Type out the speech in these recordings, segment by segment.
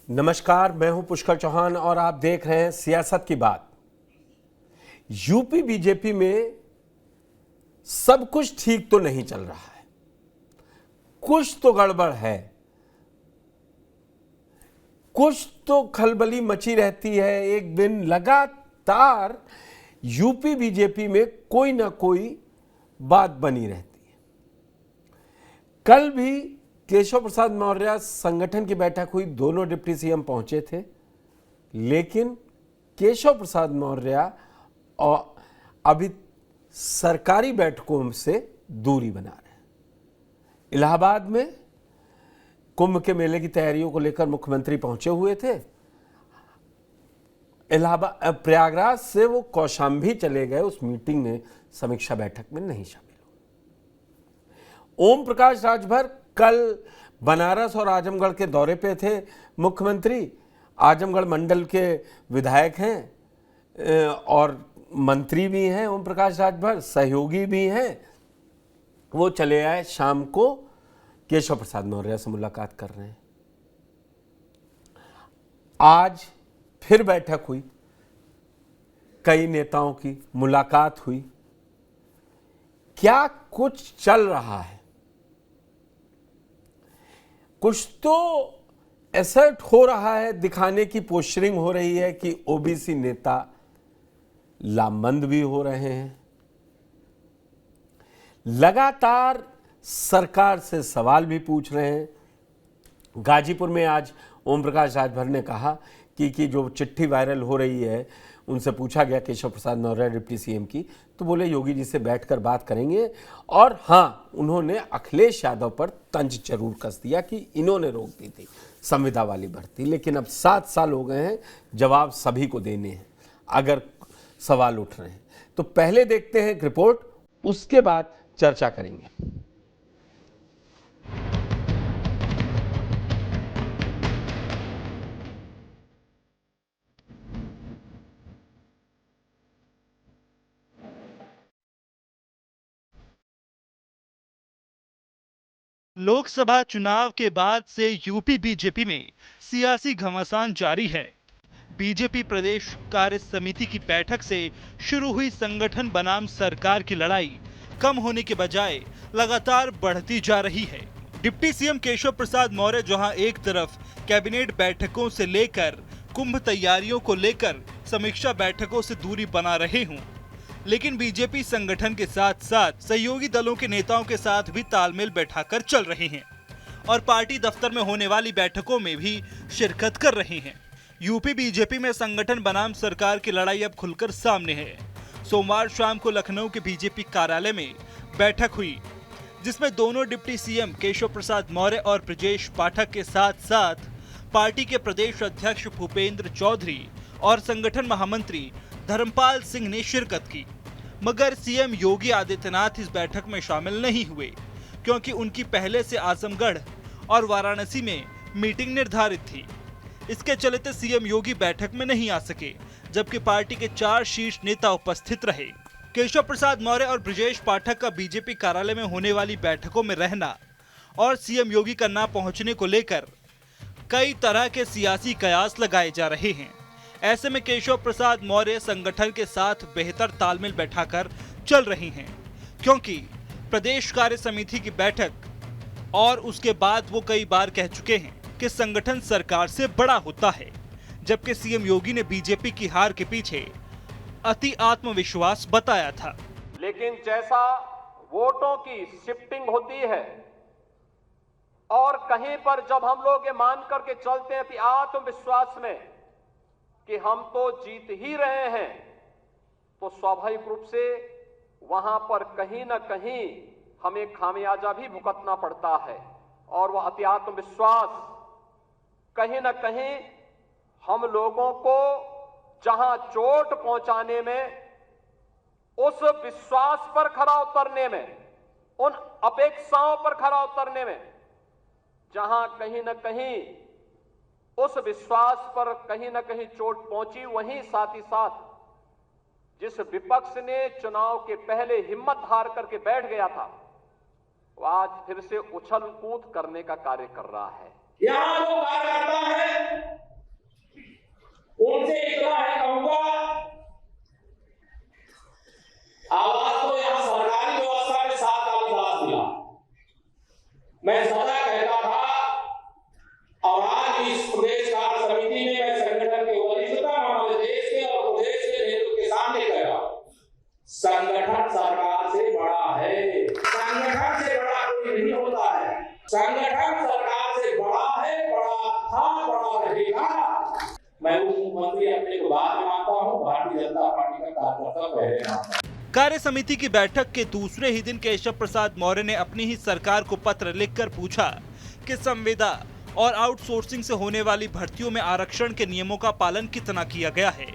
नमस्कार, मैं हूं पुष्कर चौहान और आप देख रहे हैं सियासत की बात। यूपी बीजेपी में सब कुछ ठीक तो नहीं चल रहा है, कुछ तो गड़बड़ है, कुछ तो खलबली मची रहती है। एक दिन लगातार यूपी बीजेपी में कोई ना कोई बात बनी रहती है। कल भी केशव प्रसाद मौर्य संगठन की बैठक हुई, दोनों डिप्टी सीएम पहुंचे थे, लेकिन केशव प्रसाद मौर्य और अभी सरकारी बैठकों से दूरी बना रहे हैं। इलाहाबाद में कुंभ के मेले की तैयारियों को लेकर मुख्यमंत्री पहुंचे हुए थे। इलाहाबाद प्रयागराज से वो कौशाम्बी चले गए, उस मीटिंग में समीक्षा बैठक में नहीं शामिल हुए। ओम प्रकाश राजभर कल बनारस और आजमगढ़ के दौरे पे थे। मुख्यमंत्री आजमगढ़ मंडल के विधायक हैं और मंत्री भी हैं, ओम प्रकाश राजभर सहयोगी भी हैं। वो चले आए, शाम को केशव प्रसाद मौर्य से मुलाकात कर रहे हैं। आज फिर बैठक हुई, कई नेताओं की मुलाकात हुई। क्या कुछ चल रहा है, कुछ तो एसर्ट हो रहा है, दिखाने की पोस्टरिंग हो रही है कि ओबीसी नेता लामबंद भी हो रहे हैं। लगातार सरकार से सवाल भी पूछ रहे हैं। गाजीपुर में आज ओम प्रकाश राजभर ने कहा कि जो चिट्ठी वायरल हो रही है, उनसे पूछा गया केशव प्रसाद मौर्य डिप्टी सीएम की, तो बोले योगी जी से बैठकर बात करेंगे। और हाँ, उन्होंने अखिलेश यादव पर तंज जरूर कस दिया कि इन्होंने रोक दी थी संविदा वाली भर्ती, लेकिन अब 7 साल हो गए हैं, जवाब सभी को देने हैं अगर सवाल उठ रहे हैं। तो पहले देखते हैं एक रिपोर्ट, उसके बाद चर्चा करेंगे। लोकसभा चुनाव के बाद से यूपी बीजेपी में सियासी घमासान जारी है। बीजेपी प्रदेश कार्य समिति की बैठक से शुरू हुई संगठन बनाम सरकार की लड़ाई कम होने के बजाय लगातार बढ़ती जा रही है। डिप्टी सीएम केशव प्रसाद मौर्य जहां एक तरफ कैबिनेट बैठकों से लेकर कुंभ तैयारियों को लेकर समीक्षा बैठकों से दूरी बना रहे हों, लेकिन बीजेपी संगठन के साथ साथ सहयोगी दलों के नेताओं के साथ भी तालमेल बैठाकर चल रहे हैं और पार्टी दफ्तर में होने वाली बैठकों में भी शिरकत कर रहे हैं। यूपी बीजेपी में संगठन बनाम सरकार की लड़ाई अब खुलकर सामने है। सोमवार शाम को लखनऊ के बीजेपी कार्यालय में बैठक हुई, जिसमें दोनों डिप्टी सीएम केशव प्रसाद मौर्य और ब्रजेश पाठक के साथ साथ पार्टी के प्रदेश अध्यक्ष भूपेंद्र चौधरी और संगठन महामंत्री धर्मपाल सिंह ने शिरकत की। मगर सीएम योगी आदित्यनाथ इस बैठक में शामिल नहीं हुए, क्योंकि उनकी पहले से आजमगढ़ और वाराणसी में मीटिंग निर्धारित थी। इसके चलते सीएम योगी बैठक में नहीं आ सके, जबकि पार्टी के 4 शीर्ष नेता उपस्थित रहे। केशव प्रसाद मौर्य और ब्रजेश पाठक का बीजेपी कार्यालय में होने वाली बैठकों में रहना और सीएम योगी का ना पहुंचने को लेकर कई तरह के सियासी कयास लगाए जा रहे हैं। ऐसे में केशव प्रसाद मौर्य संगठन के साथ बेहतर तालमेल बैठाकर चल रही हैं, क्योंकि प्रदेश कार्य समिति की बैठक और उसके बाद वो कई बार कह चुके हैं कि संगठन सरकार से बड़ा होता है, जबकि सीएम योगी ने बीजेपी की हार के पीछे अति आत्मविश्वास बताया था। लेकिन जैसा वोटों की शिफ्टिंग होती है और कहीं पर जब हम लोग ये मान करके चलते हैं अति आत्मविश्वास में कि हम तो जीत ही रहे हैं, तो स्वाभाविक रूप से वहां पर कहीं ना कहीं हमें खामियाजा भी भुगतना पड़ता है। और वह अति आत्मविश्वास कहीं ना कहीं हम लोगों को जहां चोट पहुंचाने में, उस विश्वास पर खरा उतरने में, उन अपेक्षाओं पर खरा उतरने में, जहां कहीं ना कहीं उस विश्वास पर कहीं ना कहीं चोट पहुंची, वहीं साथ ही साथ जिस विपक्ष ने चुनाव के पहले हिम्मत हार करके बैठ गया था, वो आज फिर से उछल कूद करने का कार्य कर रहा है। यहाँ जो कार्यकर्ता है उनसे इतना है कहूंगा, आवाज तो यहाँ सरकारी व्यवस्था में 7 का विकास मिला। मैं सदा कहता था और आज इस प्रदेश कार्य समिति में मैं संगठन के वरिष्ठता हमारे देश के और प्रदेश के नेतृत्व के सामने कह रहा हूं, संगठन सरकार से बड़ा है। संगठन से बड़ा कोई नहीं होता है। संगठन सरकार से बड़ा है, बड़ा था, बड़ा रहेगा। मैं उप मुख्यमंत्री अपने को बाद में मानता हूँ, भारतीय जनता पार्टी का कार्यकर्ता पहले मानता हूँ। कार्य समिति की बैठक के दूसरे ही दिन केशव प्रसाद मौर्य ने अपनी ही सरकार को पत्र लिखकर पूछा कि संविदा और आउटसोर्सिंग से होने वाली भर्तियों में आरक्षण के नियमों का पालन कितना किया गया है।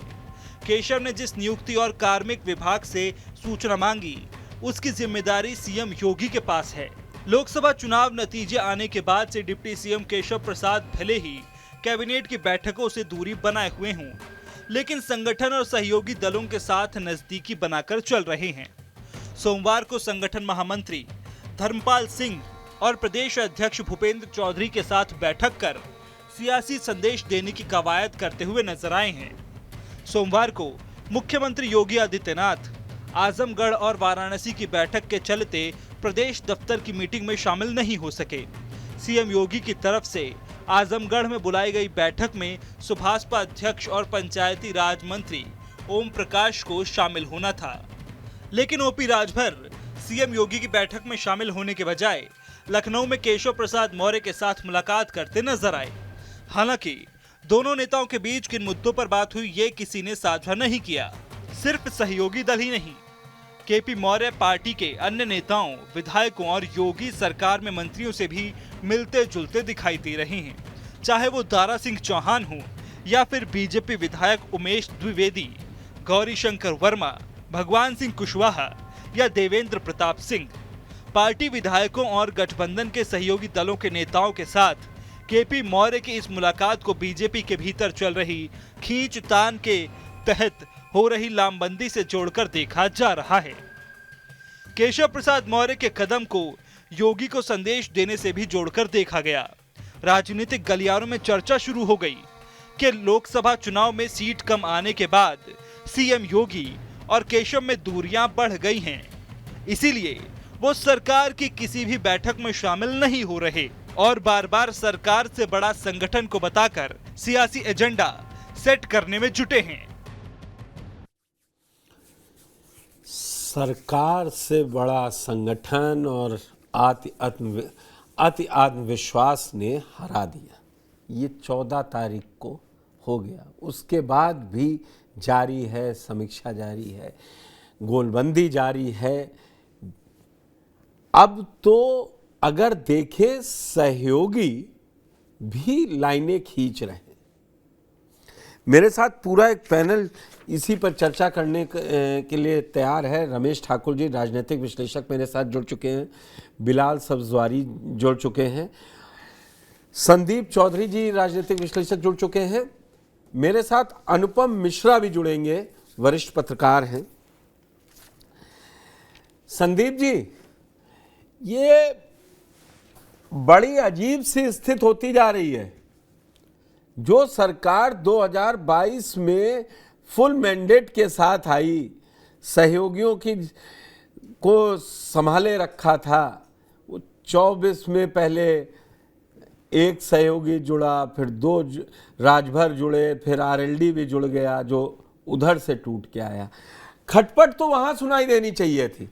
केशव ने जिस नियुक्ति और कार्मिक विभाग से सूचना मांगी, उसकी जिम्मेदारी सीएम योगी के पास है। लोकसभा चुनाव नतीजे आने के बाद से डिप्टी सीएम केशव प्रसाद भले ही कैबिनेट की बैठकों से दूरी बनाए हुए हों, लेकिन संगठन और सहयोगी दलों के साथ नजदीकी बनाकर चल रहे हैं। सोमवार को संगठन महामंत्री धर्मपाल सिंह और प्रदेश अध्यक्ष भूपेंद्र चौधरी के साथ बैठक कर सियासी संदेश देने की कवायद करते हुए नजर आए हैं। सोमवार को मुख्यमंत्री योगी आदित्यनाथ आजमगढ़ और वाराणसी की बैठक के चलते प्रदेश दफ्तर की मीटिंग में शामिल नहीं हो सके। सीएम योगी की तरफ से आजमगढ़ में बुलाई गई बैठक में सुभाषपा अध्यक्ष और पंचायती राज मंत्री ओम प्रकाश को शामिल होना था, लेकिन ओपी राजभर सीएम योगी की बैठक में शामिल होने के बजाय लखनऊ में केशव प्रसाद मौर्य के साथ मुलाकात करते नजर आए। हालांकि दोनों नेताओं के बीच किन मुद्दों पर बात हुई ये किसी ने साझा नहीं किया। सिर्फ सहयोगी दल ही नहीं, केपी मौर्य पार्टी के अन्य नेताओं, विधायकों और योगी सरकार में मंत्रियों से भी मिलते जुलते दिखाई दे रहे हैं। चाहे वो दारा सिंह चौहान हो या फिर बीजेपी विधायक उमेश द्विवेदी, गौरी शंकर वर्मा, भगवान सिंह कुशवाहा या देवेंद्र प्रताप सिंह, पार्टी विधायकों और गठबंधन के सहयोगी दलों के नेताओं के साथ केपी मौर्य की इस मुलाकात को बीजेपी के भीतर चल रही खींचतान के तहत हो रही लामबंदी से जोड़कर देखा जा रहा है। केशव प्रसाद मौर्य के कदम को योगी को संदेश देने से भी जोड़कर देखा गया। राजनीतिक गलियारों में चर्चा शुरू हो गई कि लोकसभा चुनाव में सीट कम आने के बाद सीएम योगी और केशव में दूरियां बढ़ गई हैं। इसीलिए वो सरकार की किसी भी बैठक में शामिल नहीं हो रहे और बार बार सरकार से बड़ा संगठन को बताकर सियासी एजेंडा सेट करने में जुटे हैं। सरकार से बड़ा संगठन और अति आत्मविश्वास ने हरा दिया। ये 14 तारीख को हो गया। उसके बाद भी जारी है, समीक्षा जारी है, गोलबंदी जारी है। अब तो अगर देखें, सहयोगी भी लाइनें खींच रहे हैं। मेरे साथ पूरा एक पैनल इसी पर चर्चा करने के लिए तैयार है। रमेश ठाकुर जी राजनीतिक विश्लेषक मेरे साथ जुड़ चुके हैं, बिलाल सब्जवारी जुड़ चुके हैं, संदीप चौधरी जी राजनीतिक विश्लेषक जुड़ चुके हैं, मेरे साथ अनुपम मिश्रा भी जुड़ेंगे, वरिष्ठ पत्रकार हैं। संदीप जी, ये बड़ी अजीब सी स्थिति होती जा रही है। जो सरकार 2022 में फुल मैंडेट के साथ आई, सहयोगियों की को संभाले रखा था, वो 24 में पहले एक सहयोगी जुड़ा, फिर 2 राजभर जुड़े, फिर आरएलडी भी जुड़ गया जो उधर से टूट के आया। खटपट तो वहां सुनाई देनी चाहिए थी,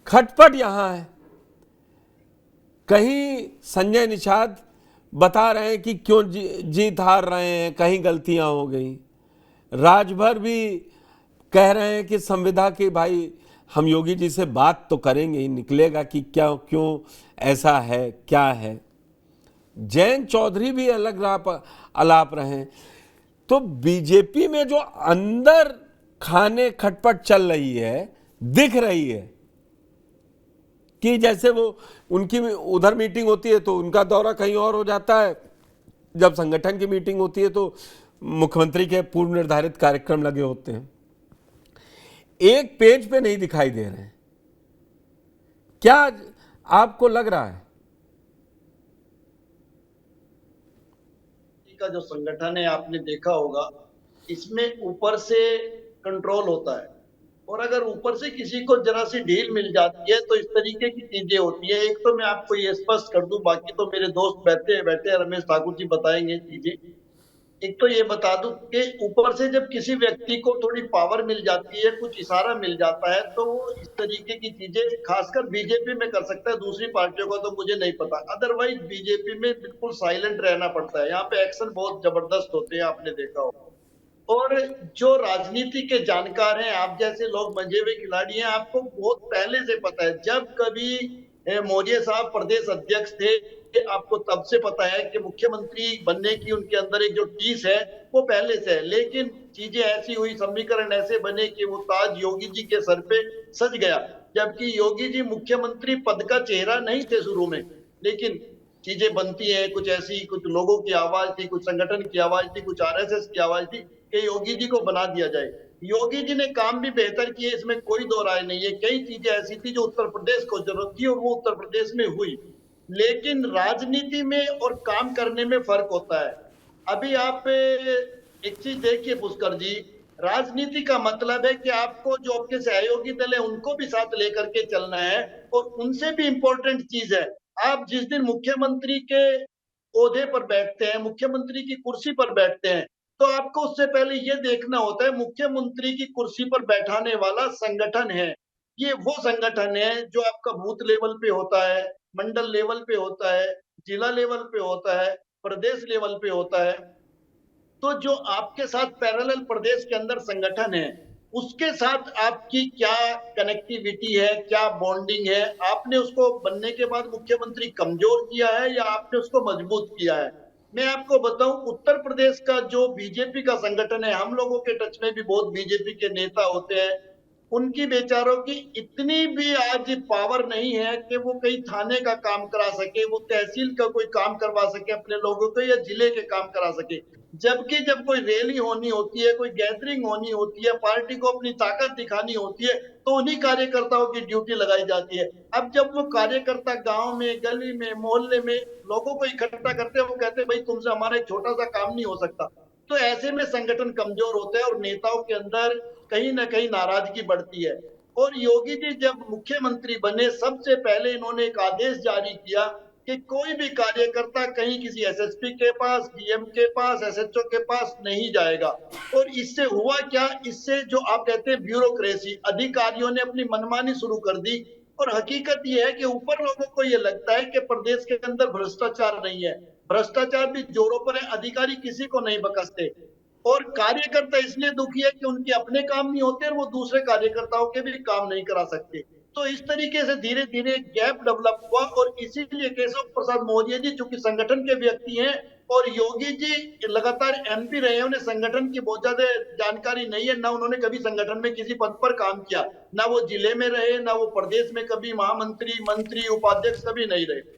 खटपट यहां है। कहीं संजय निषाद बता रहे हैं कि क्यों जीत हार रहे हैं, कहीं गलतियां हो गई। राजभर भी कह रहे हैं कि संविदा की भाई हम योगी जी से बात तो करेंगे ही, निकलेगा कि क्या क्यों ऐसा है, क्या है। जयंत चौधरी भी अलग अलाप रहे। तो बीजेपी में जो अंदर खाने खटपट चल रही है, दिख रही है कि जैसे वो उनकी उधर मीटिंग होती है तो उनका दौरा कहीं और हो जाता है, जब संगठन की मीटिंग होती है तो मुख्यमंत्री के पूर्व निर्धारित कार्यक्रम लगे होते हैं। एक पेज पे नहीं दिखाई दे रहे हैं। क्या आपको लग रहा है का जो संगठन है, आपने देखा होगा, इसमें ऊपर से कंट्रोल होता है, और अगर ऊपर से किसी को जरा सी ढील मिल जाती है तो इस तरीके की चीजें होती है। एक तो मैं आपको ये स्पष्ट कर दूं, बाकी तो मेरे दोस्त बैठे बैठे रमेश ठाकुर जी बताएंगे चीजें। एक तो ये बता दूं कि ऊपर से जब किसी व्यक्ति को थोड़ी पावर मिल जाती है, कुछ इशारा मिल जाता है, तो वो इस तरीके की चीजें खासकर बीजेपी में कर सकता है, दूसरी पार्टियों को तो मुझे नहीं पता। अदरवाइज बीजेपी में बिल्कुल साइलेंट रहना पड़ता है, यहाँ पे एक्शन बहुत जबरदस्त होते हैं, आपने देखा होगा। और जो राजनीति के जानकार हैं, आप जैसे लोग मंजे हुए खिलाड़ी हैं, आपको बहुत पहले से पता है, जब कभी मौर्य साहब प्रदेश अध्यक्ष थे, आपको तब से पता है कि मुख्यमंत्री बनने की उनके अंदर एक जो टीस है वो पहले से है। लेकिन चीजें ऐसी हुई, समीकरण ऐसे बने कि वो ताज योगी जी के सर पे सज गया, जबकि योगी जी मुख्यमंत्री पद का चेहरा नहीं थे शुरू में। लेकिन चीजें बनती है कुछ ऐसी, कुछ लोगों की आवाज थी, कुछ संगठन की आवाज थी, कुछ आरएसएस की आवाज थी कि योगी जी को बना दिया जाए। योगी जी ने काम भी बेहतर किए, इसमें कोई दो राय नहीं है। कई चीजें ऐसी थी जो उत्तर प्रदेश को जरूरत थी और वो उत्तर प्रदेश में हुई। लेकिन राजनीति में और काम करने में फर्क होता है। अभी आप एक चीज देखिए पुष्कर जी, राजनीति का मतलब है कि आपको जो आपके सहयोगी दल है उनको भी साथ लेकर के चलना है, और उनसे भी इंपॉर्टेंट चीज है, आप जिस दिन मुख्यमंत्री के ओहदे पर बैठते हैं, मुख्यमंत्री की कुर्सी पर बैठते हैं, तो आपको उससे पहले ये देखना होता है मुख्यमंत्री की कुर्सी पर बैठाने वाला संगठन है, ये वो संगठन है जो आपका बूथ लेवल पे होता है, मंडल लेवल पे होता है, जिला लेवल पे होता है, प्रदेश लेवल पे होता है। तो जो आपके साथ पैरेलल प्रदेश के अंदर संगठन है, उसके साथ आपकी क्या कनेक्टिविटी है, क्या बॉन्डिंग है, आपने उसको बनने के बाद मुख्यमंत्री कमजोर किया है या आपने उसको मजबूत किया है। मैं आपको बताऊं, उत्तर प्रदेश का जो बीजेपी का संगठन है, हम लोगों के टच में भी बहुत बीजेपी के नेता होते हैं, उनकी बेचारों की इतनी भी आज पावर नहीं है कि वो कहीं थाने का काम करा सके, वो तहसील का कोई काम करवा सके अपने लोगों को, या जिले के काम करा सके। जबकि जब कोई रैली होनी होती है, कोई गैदरिंग होनी होती है, पार्टी को अपनी ताकत दिखानी होती है, तो उन्हीं कार्यकर्ताओं की ड्यूटी लगाई जाती है। अब जब वो कार्यकर्ता गांव में, गली में, मोहल्ले में लोगों को इकट्ठा करते हैं, वो कहते हैं भाई तुमसे हमारा एक छोटा सा काम नहीं हो सकता। तो ऐसे में संगठन कमजोर होते हैं और नेताओं के अंदर कहीं ना कहीं नाराजगी बढ़ती है। और योगी जी जब मुख्यमंत्री बने, सबसे पहले इन्होंने एक आदेश जारी किया कि कोई भी कार्यकर्ता कहीं किसी एसएसपी के पास, डीएम के पास, एसएचओ के पास नहीं जाएगा। और इससे हुआ क्या, इससे जो आप कहते हैं ब्यूरोक्रेसी, अधिकारियों ने अपनी मनमानी शुरू कर दी। और हकीकत यह है कि ऊपर लोगों को यह लगता है कि प्रदेश के अंदर भ्रष्टाचार नहीं है, भ्रष्टाचार भी जोरों पर है, अधिकारी किसी को नहीं बकसते। और कार्यकर्ता इसलिए दुखी है कि उनके अपने काम नहीं होते और वो दूसरे कार्यकर्ताओं के भी काम नहीं करा सकते। तो इस तरीके से धीरे धीरे गैप डेवलप हुआ, और इसीलिए केशव प्रसाद मौर्य जी चूंकि संगठन के व्यक्ति हैं और योगी जी लगातार एमपी रहे हैं, उन्हें संगठन की बहुत ज्यादा जानकारी नहीं है, ना उन्होंने कभी संगठन में किसी पद पर काम किया, ना वो जिले में रहे, ना वो प्रदेश में कभी महामंत्री, मंत्री, उपाध्यक्ष कभी नहीं रहे।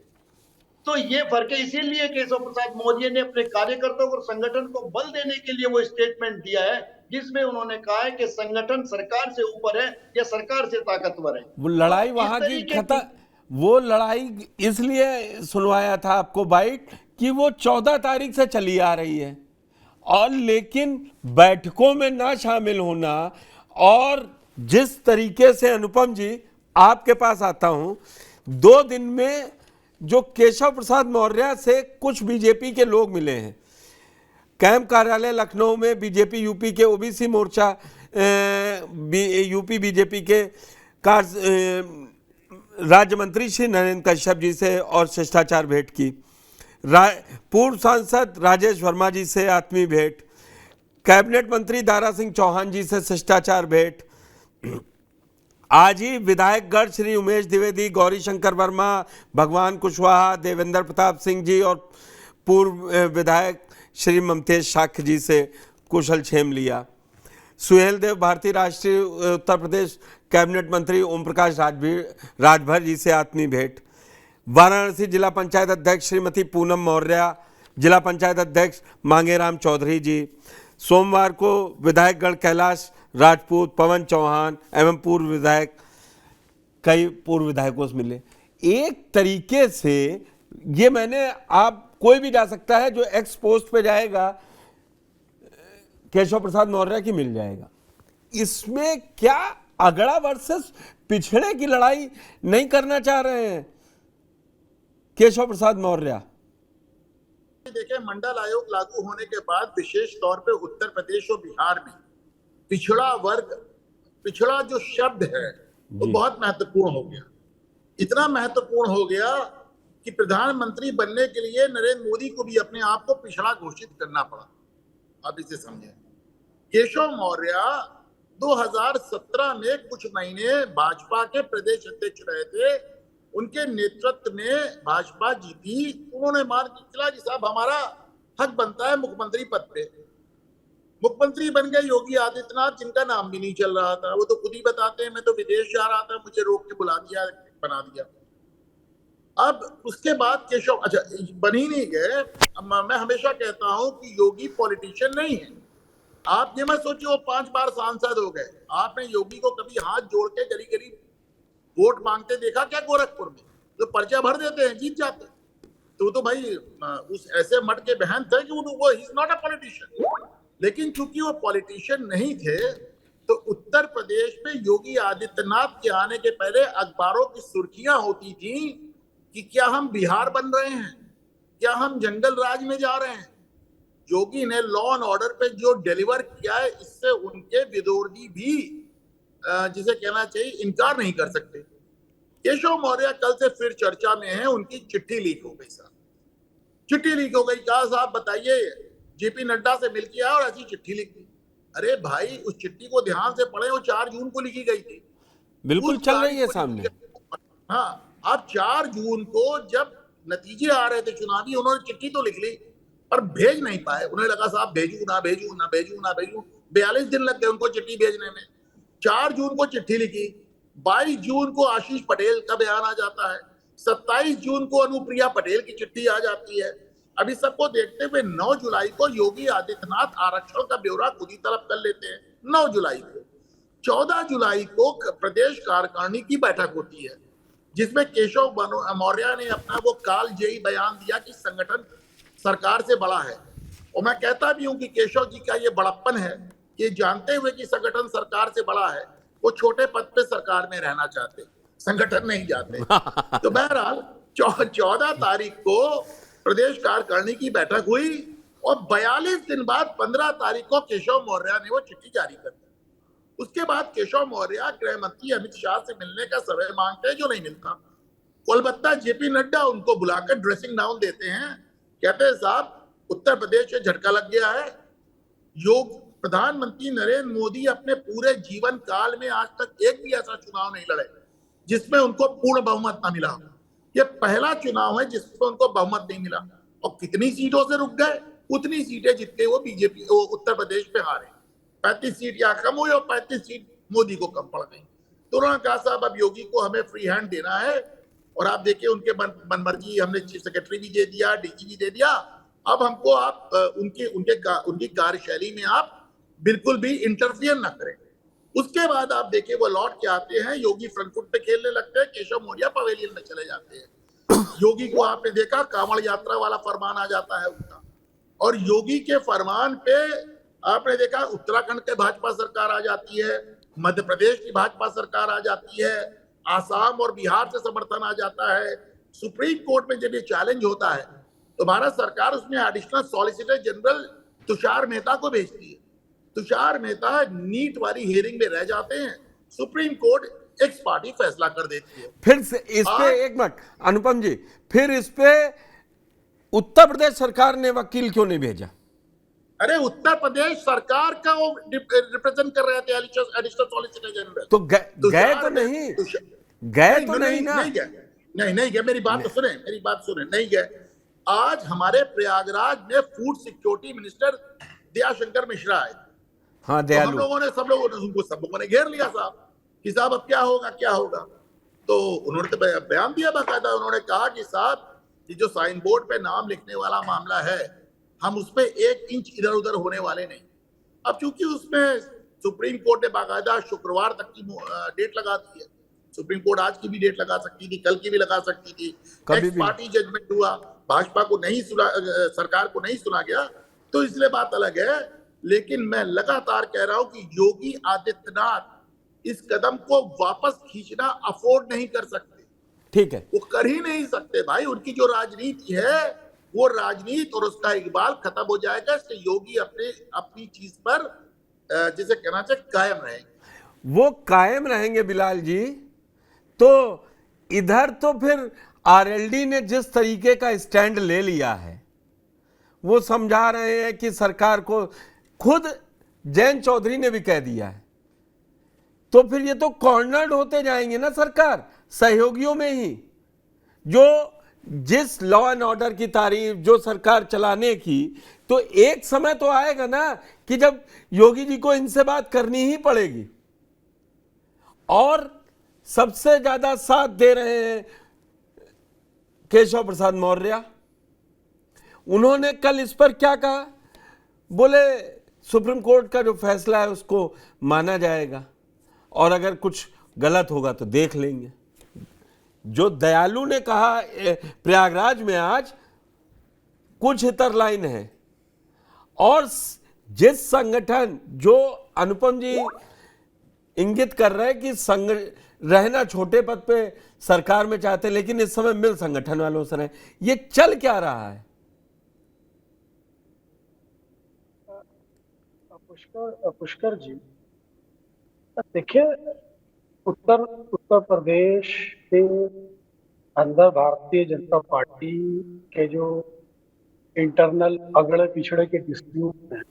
तो ये फर्क है। इसीलिए केशव प्रसाद मौर्य ने अपने कार्यकर्ताओं और संगठन को बल देने के लिए वो स्टेटमेंट दिया है, जिसमें उन्होंने कहा है कि संगठन सरकार से ऊपर है या सरकार से ताकतवर है। वो लड़ाई तो वहां इस की तरीके खत्म, वो लड़ाई इसलिए सुनवाया था आपको बाइट कि वो 14 तारीख से चली आ रही है, और लेकिन बैठकों में ना शामिल होना, और जिस तरीके से अनुपम जी आपके पास आता हूं, 2 दिन में जो केशव प्रसाद मौर्य से कुछ बीजेपी के लोग मिले हैं, कैंप कार्यालय लखनऊ में बीजेपी यूपी के ओबीसी मोर्चा यूपी बीजेपी के राज्य मंत्री श्री नरेंद्र कश्यप जी से और शिष्टाचार भेंट की, पूर्व सांसद राजेश वर्मा जी से आत्मीय भेंट, कैबिनेट मंत्री दारा सिंह चौहान जी से शिष्टाचार भेंट, आज ही विधायकगढ़ श्री उमेश द्विवेदी, गौरी शंकर वर्मा, भगवान कुशवाहा, देवेंद्र प्रताप सिंह जी और पूर्व विधायक श्री ममतेज शाक्य जी से कुशल क्षेम लिया। सुहेल देव भारती राष्ट्रीय उत्तर प्रदेश कैबिनेट मंत्री ओम प्रकाश राजभर जी से आत्मीय भेंट, वाराणसी जिला पंचायत अध्यक्ष श्रीमती पूनम मौर्य, जिला पंचायत अध्यक्ष मांगेराम चौधरी जी, सोमवार को विधायकगढ़ कैलाश राजपूत, पवन चौहान एवं पूर्व विधायक, कई पूर्व विधायकों से मिले। एक तरीके से ये मैंने, आप कोई भी जा सकता है जो एक्स पोस्ट पे जाएगा केशव प्रसाद मौर्य की मिल जाएगा। इसमें क्या अगड़ा वर्सेस पिछड़े की लड़ाई नहीं करना चाह रहे हैं केशव प्रसाद मौर्य? देखें, मंडल आयोग लागू होने के बाद विशेष तौर पे उत्तर प्रदेश और बिहार में पिछड़ा वर्ग, पिछड़ा जो शब्द है वो बहुत महत्वपूर्ण हो गया। इतना महत्वपूर्ण हो गया कि प्रधानमंत्री बनने के लिए नरेंद्र मोदी को भी अपने आप को पिछड़ा घोषित करना पड़ा। आप इसे समझें। केशव मौर्य 2017 में कुछ महीने भाजपा के प्रदेश अध्यक्ष रहे थे। उनके नेतृत्व में भाजपा जीती। उन्होंने मान के चला कि साहब हमारा हक बनता है मुख्यमंत्री पद पे। मुख्यमंत्री बन गए योगी आदित्यनाथ, जिनका नाम भी नहीं चल रहा था। वो तो खुद ही बताते हैं, मैं तो विदेश जा रहा था, मुझे रोक के बुला दिया, बना दिया। अब उसके बाद केशव अच्छा बन ही नहीं गए। मैं हमेशा कहता हूं कि योगी पॉलिटिशियन नहीं है। आप ये मत सोचिए वो 5 बार सांसद हो गए। आपने योगी को कभी हाथ जोड़ के गली गली वोट मांगते देखा क्या? गोरखपुर में तो पर्चा भर देते हैं, जीत जाते हैं। तो भाई उस ऐसे मट के बहन थे कि वो he is not a politician. लेकिन चूंकि वो पॉलिटिशियन नहीं थे तो उत्तर प्रदेश में योगी आदित्यनाथ के आने के पहले अखबारों की सुर्खियां होती थी कि क्या हम बिहार बन रहे हैं, क्या हम जंगल राज में जा रहे हैं। योगी ने लॉ एंड ऑर्डर पे जो डिलीवर किया है, इससे उनके विरोधी भी जिसे कहना चाहिए इनकार नहीं कर सकते। केशव मौर्य कल से फिर चर्चा में है। उनकी चिट्ठी लीक हो गई साहब, चिट्ठी लीक हो गई। कहा साहब बताइए, जेपी नड्डा से मिल के आया और ऐसी चिट्ठी लिख दी। अरे भाई उस चिट्ठी को ध्यान से पढ़े, वो 4 जून को लिखी गई थी। बिल्कुल चल रही है सामने। हाँ, अब 4 जून को जब नतीजे आ रहे थे चुनावी, उन्होंने चिट्ठी तो लिख ली पर भेज नहीं पाए। उन्हें लगा साहब भेजू ना भेजू ना भेजू ना भेजू। 42 दिन लग गए उनको चिट्ठी भेजने में। 4 जून को चिट्ठी लिखी, 22 जून को आशीष पटेल का बयान आ जाता है, 27 जून को अनुप्रिया पटेल की चिट्ठी आ जाती है। अभी सबको देखते हुए 9 जुलाई को योगी आदित्यनाथ आरक्षण का ब्यौरा खुद ही तलब कर लेते हैं। 9 जुलाई को 14 जुलाई को प्रदेश कार्यकारिणी की बैठक होती है, जिसमें केशव मौर्य ने अपना वो कालजयी बयान दिया कि संगठन सरकार से बड़ा है। और मैं कहता भी हूं कि केशव जी का ये बड़प्पन है कि जानते हुए कि संगठन सरकार से बड़ा है, वो छोटे पद पे सरकार में रहना चाहते, संगठन नहीं जाते। तो बहरहाल 14 तारीख को प्रदेश कार्यकारिणी की बैठक हुई और 42 दिन बाद 15 तारीख को केशव मौर्य ने वो चिट्ठी जारी कर दी। उसके बाद केशव मौर्य गृह मंत्री अमित शाह से मिलने का समय मांगते हैं, जो नहीं मिलता। कोलकाता जेपी नड्डा उनको बुलाकर ड्रेसिंग डाउन देते हैं। कहते हैं साहब उत्तर प्रदेश से झटका लग गया है। प्रधानमंत्री नरेंद्र मोदी अपने पूरे जीवन काल में आज तक एक भी ऐसा चुनाव नहीं लड़े जिसमें उनको पूर्ण बहुमत ना मिला। ये पहला चुनाव है जिसमें उनको बहुमत नहीं मिला। और कितनी सीटों से रुक गए? उतनी सीटें जीत के वो बीजेपी उत्तर प्रदेश पे हारे। 35 सीट यहाँ कम हुई और 35 सीट मोदी को कम पड़ गई। तो उन्होंने कहा साहब अब योगी को हमें फ्री हैंड देना है। और आप देखिए उनके मनमर्जी, हमने चीफ सेक्रेटरी भी दे दिया, डीजी भी दे दिया। अब हमको आप उनकी कार्यशैली में आप बिल्कुल भी इंटरफियर ना करें। उसके बाद आप देखिए वो लौट के आते हैं, योगी फ्रंट फुट पे खेलने लगते हैं, केशव मौर्य पवेलियन में चले जाते हैं। योगी को आपने देखा कांवड़ यात्रा वाला फरमान आ जाता है उनका। और योगी के फरमान पे आपने देखा उत्तराखंड के भाजपा सरकार आ जाती है, मध्य प्रदेश की भाजपा सरकार आ जाती है, आसाम और बिहार से समर्थन आ जाता है। सुप्रीम कोर्ट में जब ये चैलेंज होता है तो भारत सरकार उसमें additional solicitor general Tushar Mehta को भेजती है। तुषार मेहता नीट वाली हियरिंग में रह जाते हैं, सुप्रीम कोर्ट एक्स पार्टी फैसला कर देती है। फिर से इस पे एक मिनट अनुपम जी, फिर इस पे उत्तर प्रदेश सरकार ने वकील क्यों नहीं भेजा? अरे उत्तर प्रदेश सरकार का वो रिप्रेजेंट कर रहे थे एडिशनल सॉलिसिटर जनरल। तो गए तो नहीं, गए तो नहीं ना? नहीं गए। मेरी बात सुने, नहीं गए। आज हमारे प्रयागराज में food security minister Dayashankar Mishra आए। हाँ, तो सब लोगों ने घेर लिया साहब कि साहब अब क्या होगा। तो उन्होंने तो बयान दिया बाकायदा। उन्होंने कहा कि साहब ये जो साइन बोर्ड पे नाम लिखने वाला मामला है, हम उस पे 1 इंच इधर उधर होने वाले नहीं। अब चूंकि उसमें सुप्रीम कोर्ट ने बाकायदा शुक्रवार तक की डेट लगा दी है, सुप्रीम कोर्ट आज की भी डेट लगा सकती थी, कल की भी लगा सकती थी। कभी एक्स भी। पार्टी जजमेंट हुआ, भाजपा को नहीं सुना, सरकार को नहीं सुना गया, तो इसलिए बात अलग है। लेकिन मैं लगातार कह रहा हूं कि योगी आदित्यनाथ इस कदम को वापस खींचना अफोर्ड नहीं कर सकते, ठीक है, वो कर ही नहीं सकते भाई। उनकी जो राजनीति है वो राजनीति और उसका इकबाल खत्म हो जाएगा। इसलिए योगी अपनी चीज पर जिसे कहना चाहिए कायम रहेंगे। वो कायम रहेंगे बिलाल जी। तो इधर तो फिर आरएलडी ने जिस तरीके का स्टैंड ले लिया है, वो समझा रहे हैं कि सरकार को, खुद जयंत चौधरी ने भी कह दिया है, तो फिर ये तो कॉर्नर्ड होते जाएंगे ना सरकार, सहयोगियों में ही। जो जिस लॉ एंड ऑर्डर की तारीफ जो सरकार चलाने की, तो एक समय तो आएगा ना कि जब योगी जी को इनसे बात करनी ही पड़ेगी। और सबसे ज्यादा साथ दे रहे हैं केशव प्रसाद मौर्य। उन्होंने कल इस पर क्या कहा, बोले सुप्रीम कोर्ट का जो फैसला है उसको माना जाएगा और अगर कुछ गलत होगा तो देख लेंगे। जो दयालु ने कहा प्रयागराज में आज, कुछ इतर लाइन है। और जिस संगठन, जो अनुपम जी इंगित कर रहे हैं कि रहना छोटे पद पे सरकार में चाहते, लेकिन इस समय मिल संगठन वालों से रहे, ये चल क्या रहा है? पुष्कर जी, देखिए, उत्तर प्रदेश के अंदर भारतीय जनता पार्टी के जो इंटरनल अगड़े पिछड़े के डिस्प्यूट हैं,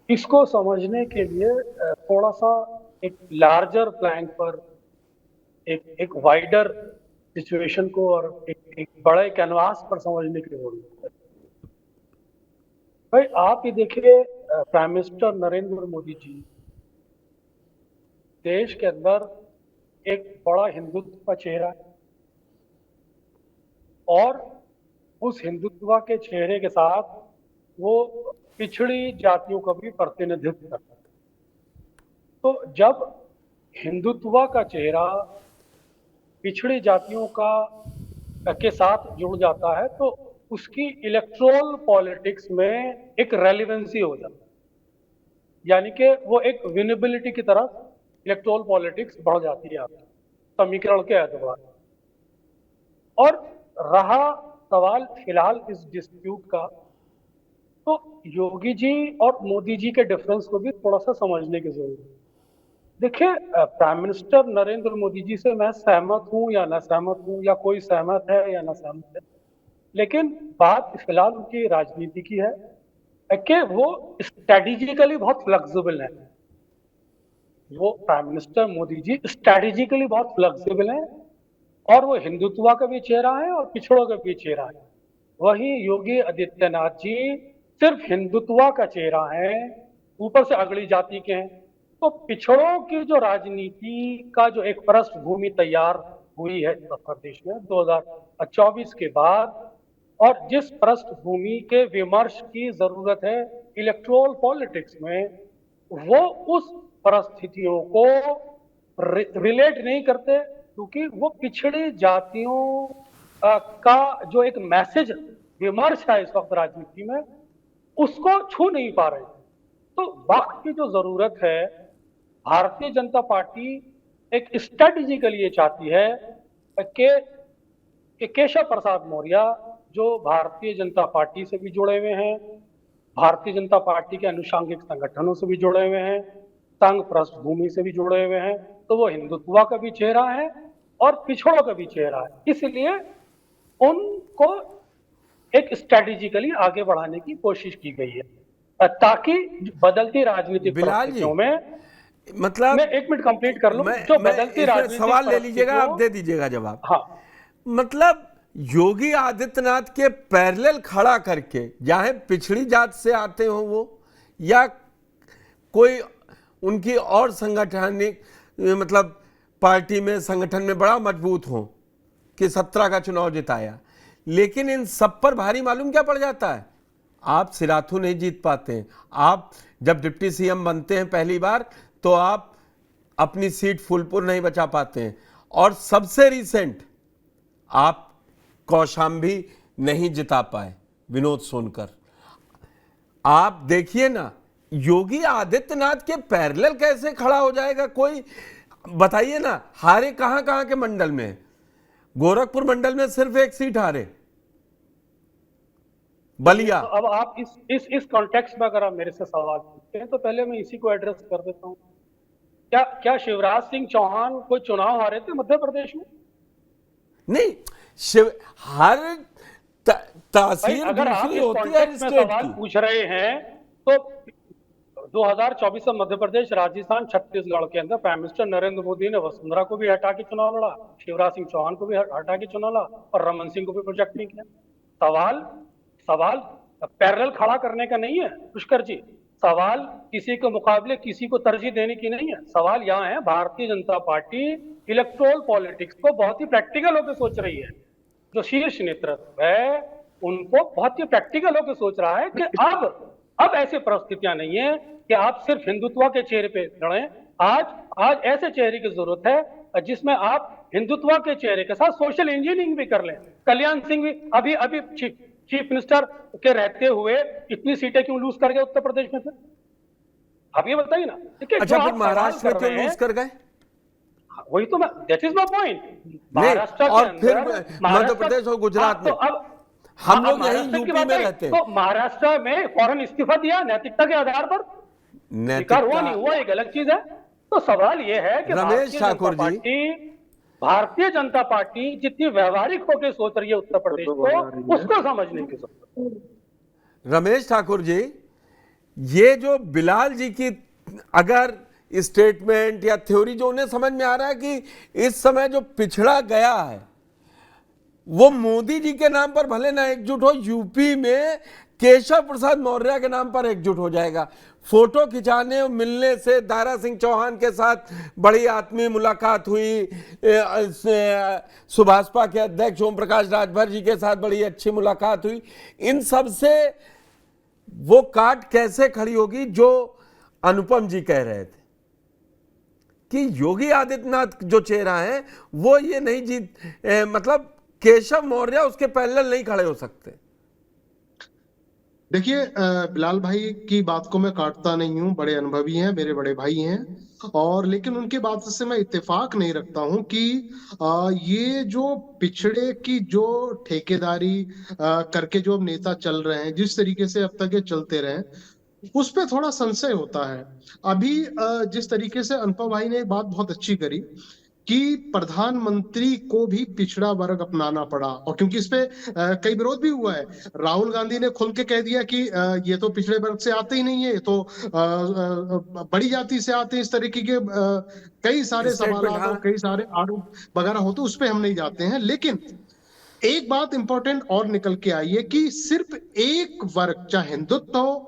इसको समझने के लिए थोड़ा सा एक लार्जर प्लान पर, एक वाइडर सिचुएशन को और एक बड़े कैनवास पर समझने की जरूरत है। भाई आप ही देखिए, प्राइम मिनिस्टर नरेंद्र मोदी जी देश के अंदर एक बड़ा हिंदुत्व का चेहरा है, और उस हिंदुत्व के चेहरे के साथ वो पिछड़ी जातियों का भी प्रतिनिधित्व करता है। तो जब हिंदुत्व का चेहरा पिछड़ी जातियों के साथ जुड़ जाता है, तो उसकी इलेक्टोरल पॉलिटिक्स में एक रेलेवेंसी हो जाती है, यानी कि वो एक विनेबिलिटी की तरफ इलेक्टोरल पॉलिटिक्स बढ़ जाती है आपकी समीकरण के एतबार। और रहा सवाल फिलहाल इस डिस्प्यूट का, तो योगी जी और मोदी जी के डिफरेंस को भी थोड़ा सा समझने की जरूरत है। देखिए, प्राइम मिनिस्टर नरेंद्र मोदी जी से मैं सहमत हूं या ना सहमत हूं, या कोई सहमत है या ना सहमत है, लेकिन बात फिलहाल उनकी राजनीति की है कि वो स्ट्रेटेजिकली बहुत फ्लेक्सिबल है। वो prime minister Modi ji strategically बहुत फ्लेक्सिबल हैं, और वो हिंदुत्व का भी चेहरा है और पिछड़ों का भी चेहरा है। वही योगी आदित्यनाथ जी सिर्फ हिंदुत्व का चेहरा है, ऊपर से अगली जाति के हैं। तो पिछड़ों की जो राजनीति का जो एक पृष्ठभूमि तैयार हुई है उत्तर प्रदेश में 2024 के बाद, और जिस पृष्ठभूमि के विमर्श की जरूरत है इलेक्टोरल पॉलिटिक्स में, वो उस परिस्थितियों को रिलेट नहीं करते, क्योंकि वो पिछड़ी जातियों का जो एक मैसेज विमर्श है इस वक्त राजनीति में, उसको छू नहीं पा रहे। तो वक्त की जो जरूरत है, भारतीय जनता पार्टी एक स्ट्रेटेजी के लिए चाहती है कि केशव प्रसाद मौर्य, जो भारतीय जनता पार्टी से भी जुड़े हुए हैं, भारतीय जनता पार्टी के अनुषंगिक संगठनों से भी जुड़े हुए हैं, संघ पृष्ठभूमि से भी जुड़े हुए हैं, तो वो हिंदुत्व का भी चेहरा है और पिछड़ों का भी चेहरा है। इसलिए उनको एक स्ट्रेटेजिकली आगे बढ़ाने की कोशिश की गई है, ताकि बदलती राजनीतिक परिस्थितियों में, मतलब मैं एक मिनट कंप्लीट कर लूं, जो बदलती राजनीतिक सवाल ले लीजिएगा, आप दे दीजिएगा जवाब। हाँ, मतलब योगी आदित्यनाथ के पैरेलल खड़ा करके, चाहे पिछड़ी जात से आते हो वो, या कोई उनकी और संगठनिक, मतलब पार्टी में संगठन में बड़ा मजबूत हो कि 17 का चुनाव जिताया, लेकिन इन सब पर भारी मालूम क्या पड़ जाता है, आप सिराथू नहीं जीत पाते हैं। आप जब डिप्टी सीएम बनते हैं पहली बार, तो आप अपनी सीट फूलपुर नहीं बचा पाते हैं। और सबसे रिसेंट आप कौशाम्बी नहीं जिता पाए, विनोद सोनकर। आप देखिए ना, योगी आदित्यनाथ के पैरेलल कैसे खड़ा हो जाएगा कोई, बताइए ना। हारे कहां कहां के मंडल में? गोरखपुर मंडल में सिर्फ एक सीट हारे, बलिया। तो अब आप इस कॉन्टेक्स्ट में अगर आप मेरे से सवाल पूछते हैं तो पहले मैं इसी को एड्रेस कर देता हूं। क्या शिवराज सिंह चौहान कोई चुनाव हारे थे मध्य प्रदेश में? नहीं, हर तहसील अगर आप दूसरी इस होती है कॉन्टेक्स्ट में स्टेट सवाल की। पूछ रहे हैं तो 2024 में मध्य प्रदेश, राजस्थान, छत्तीसगढ़ के अंदर प्राइम मिनिस्टर नरेंद्र मोदी ने वसुंधरा को भी हटा के चुनाव लड़ा, शिवराज सिंह चौहान को भी हटा के चुनाव लड़ा और रमन सिंह को भी प्रोजेक्ट नहीं किया। सवाल पैरेलल खड़ा करने का नहीं है पुष्कर जी, सवाल किसी के मुकाबले किसी को तरजीह देने की नहीं है। सवाल यहाँ है, Bharatiya Janata party electoral politics को बहुत ही प्रैक्टिकल होकर सोच रही है। जो शीर्ष नेतृत्व है उनको बहुत ही प्रैक्टिकल होकर सोच रहा है कि अब ऐसी परिस्थितियां नहीं है कि आप सिर्फ हिंदुत्व के चेहरे पे लड़ें। आज ऐसे चेहरे की जरूरत है जिसमें आप हिंदुत्व के चेहरे के साथ सोशल इंजीनियरिंग भी कर लें। कल्याण सिंह भी अभी चीफ मिनिस्टर के रहते हुए इतनी सीटें क्यों लूज कर गए उत्तर प्रदेश में से? आप ये बताइए ना। अच्छा, फिर महाराष्ट्र में क्यों लूज कर गए? वही तो that is my point. Maharashtra और के फिर अंदर मध्य प्रदेश और गुजरात में, अब हम लोग यही यूपी में रहते हैं। तो महाराष्ट्र में फौरन इस्तीफा दिया नैतिकता के आधार पर, स्वीकार हुआ नहीं हुआ एक अलग चीज है। तो सवाल ये है कि रमेश ठाकुर जी, भारतीय जनता पार्टी जितनी व्यवहारिक होकर सोच रही है उत्तर प्रदेश को, उसको समझने की जरूरत। रमेश ठाकुर जी, ये जो बिलाल जी की अगर स्टेटमेंट या थ्योरी जो उन्हें समझ में आ रहा है कि इस समय जो पिछड़ा गया है वो मोदी जी के नाम पर भले ना एकजुट हो, यूपी में केशव प्रसाद मौर्य के नाम पर एकजुट हो जाएगा। फोटो खिंचाने और मिलने से दारा सिंह चौहान के साथ बड़ी आत्मीय मुलाकात हुई, सुभाषपा के अध्यक्ष ओम प्रकाश राजभर जी के साथ बड़ी अच्छी मुलाकात हुई। इन सब से वो काट कैसे खड़ी होगी जो अनुपम जी कह रहे थे कि योगी आदित्यनाथ जो चेहरा है वो ये नहीं जीत, मतलब केशव मौर्य उसके पैरेलल नहीं खड़े हो सकते। देखिए, बिलाल भाई की बात को मैं काटता नहीं हूँ, बड़े अनुभवी हैं, मेरे बड़े भाई हैं, और लेकिन उनकी बात से मैं इत्तेफाक नहीं रखता हूँ कि ये जो पिछड़े की जो ठेकेदारी करके जो नेता चल रहे हैं, जिस तरीके से अब तक ये चलते रहे, उस पे थोड़ा संशय होता है। अभी जिस तरीके से अनुपम भाई ने एक बात बहुत अच्छी करी कि प्रधानमंत्री को भी पिछड़ा वर्ग अपनाना पड़ा, और क्योंकि इस पे कई विरोध भी हुआ है। राहुल गांधी ने खुल के कह दिया कि ये तो पिछड़े वर्ग से आते ही नहीं है, ये तो बड़ी जाति से आते हैं। इस तरीके के कई सारे सवाल और कई सारे आरोप वगैरह होते, उस पे हम नहीं जाते हैं। लेकिन एक बात इंपॉर्टेंट और निकल के आई है कि सिर्फ एक वर्ग, चाहे हिंदुत्व हो,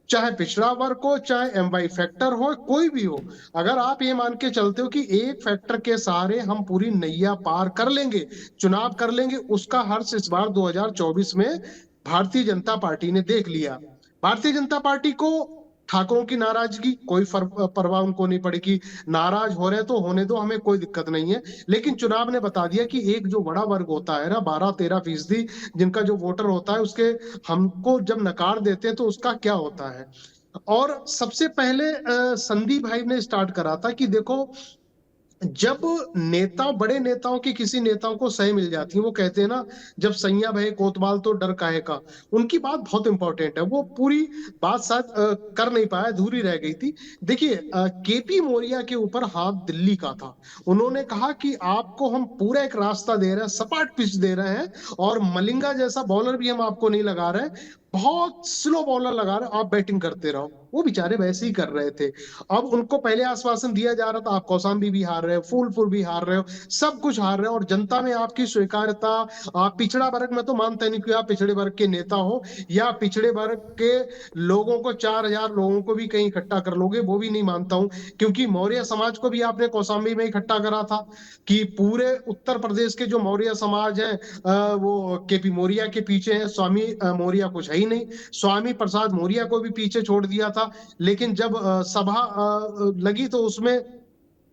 चाहे पिछड़ा वर्ग हो, चाहे एमवाई फैक्टर हो, कोई भी हो, अगर आप ये मान के चलते हो कि एक फैक्टर के सहारे हम पूरी नैया पार कर लेंगे, चुनाव कर लेंगे, उसका हर्ष इस बार 2024 में भारतीय जनता पार्टी ने देख लिया। भारतीय जनता पार्टी को ठाकुरों की नाराजगी कोई परवाह उनको नहीं पड़ी कि नाराज हो रहे तो होने दो, हमें कोई दिक्कत नहीं है। लेकिन चुनाव ने बता दिया कि एक जो बड़ा वर्ग होता है ना, 12-13% जिनका जो वोटर होता है, उसके हमको जब नकार देते हैं तो उसका क्या होता है। और सबसे पहले संदीप भाई ने स्टार्ट करा था कि देखो, जब नेता, बड़े नेताओं की किसी नेताओं को सही मिल जाती है, वो कहते हैं ना, जब सैया भये कोतवाल तो डर काहे का। उनकी बात बहुत इंपॉर्टेंट है, वो पूरी बात शायद कर नहीं पाया, अधूरी रह गई थी। देखिए, केपी मौर्य के ऊपर हाथ दिल्ली का था। उन्होंने कहा कि आपको हम पूरा एक रास्ता दे रहे हैं, सपाट पिच दे रहे हैं, और मलिंगा जैसा बॉलर भी हम आपको नहीं लगा रहे, बहुत स्लो बॉलर लगा रहे, आप बैटिंग करते रहो। वो बेचारे वैसे ही कर रहे थे। अब उनको पहले आश्वासन दिया जा रहा था, आप कौशाम्बी भी हार रहे हो, फूलपुर भी हार रहे हो, सब कुछ हार रहे हो, और जनता में आपकी स्वीकार्यता, आप पिछड़ा वर्ग में तो मानते नहीं कि आप पिछड़े वर्ग के नेता हो, या पिछड़े वर्ग के लोगों को 4000 लोगों को भी कहीं इकट्ठा कर लोगे, वो भी नहीं मानता हूं। क्योंकि मौर्य समाज को भी आपने कौशाम्बी में इकट्ठा करा था कि पूरे उत्तर प्रदेश के जो मौर्य समाज है वो केपी मौर्य के पीछे है, स्वामी मौर्य कुछ है ही नहीं। स्वामी प्रसाद मौर्य को भी पीछे छोड़ दिया था। लेकिन जब सभा लगी तो उसमें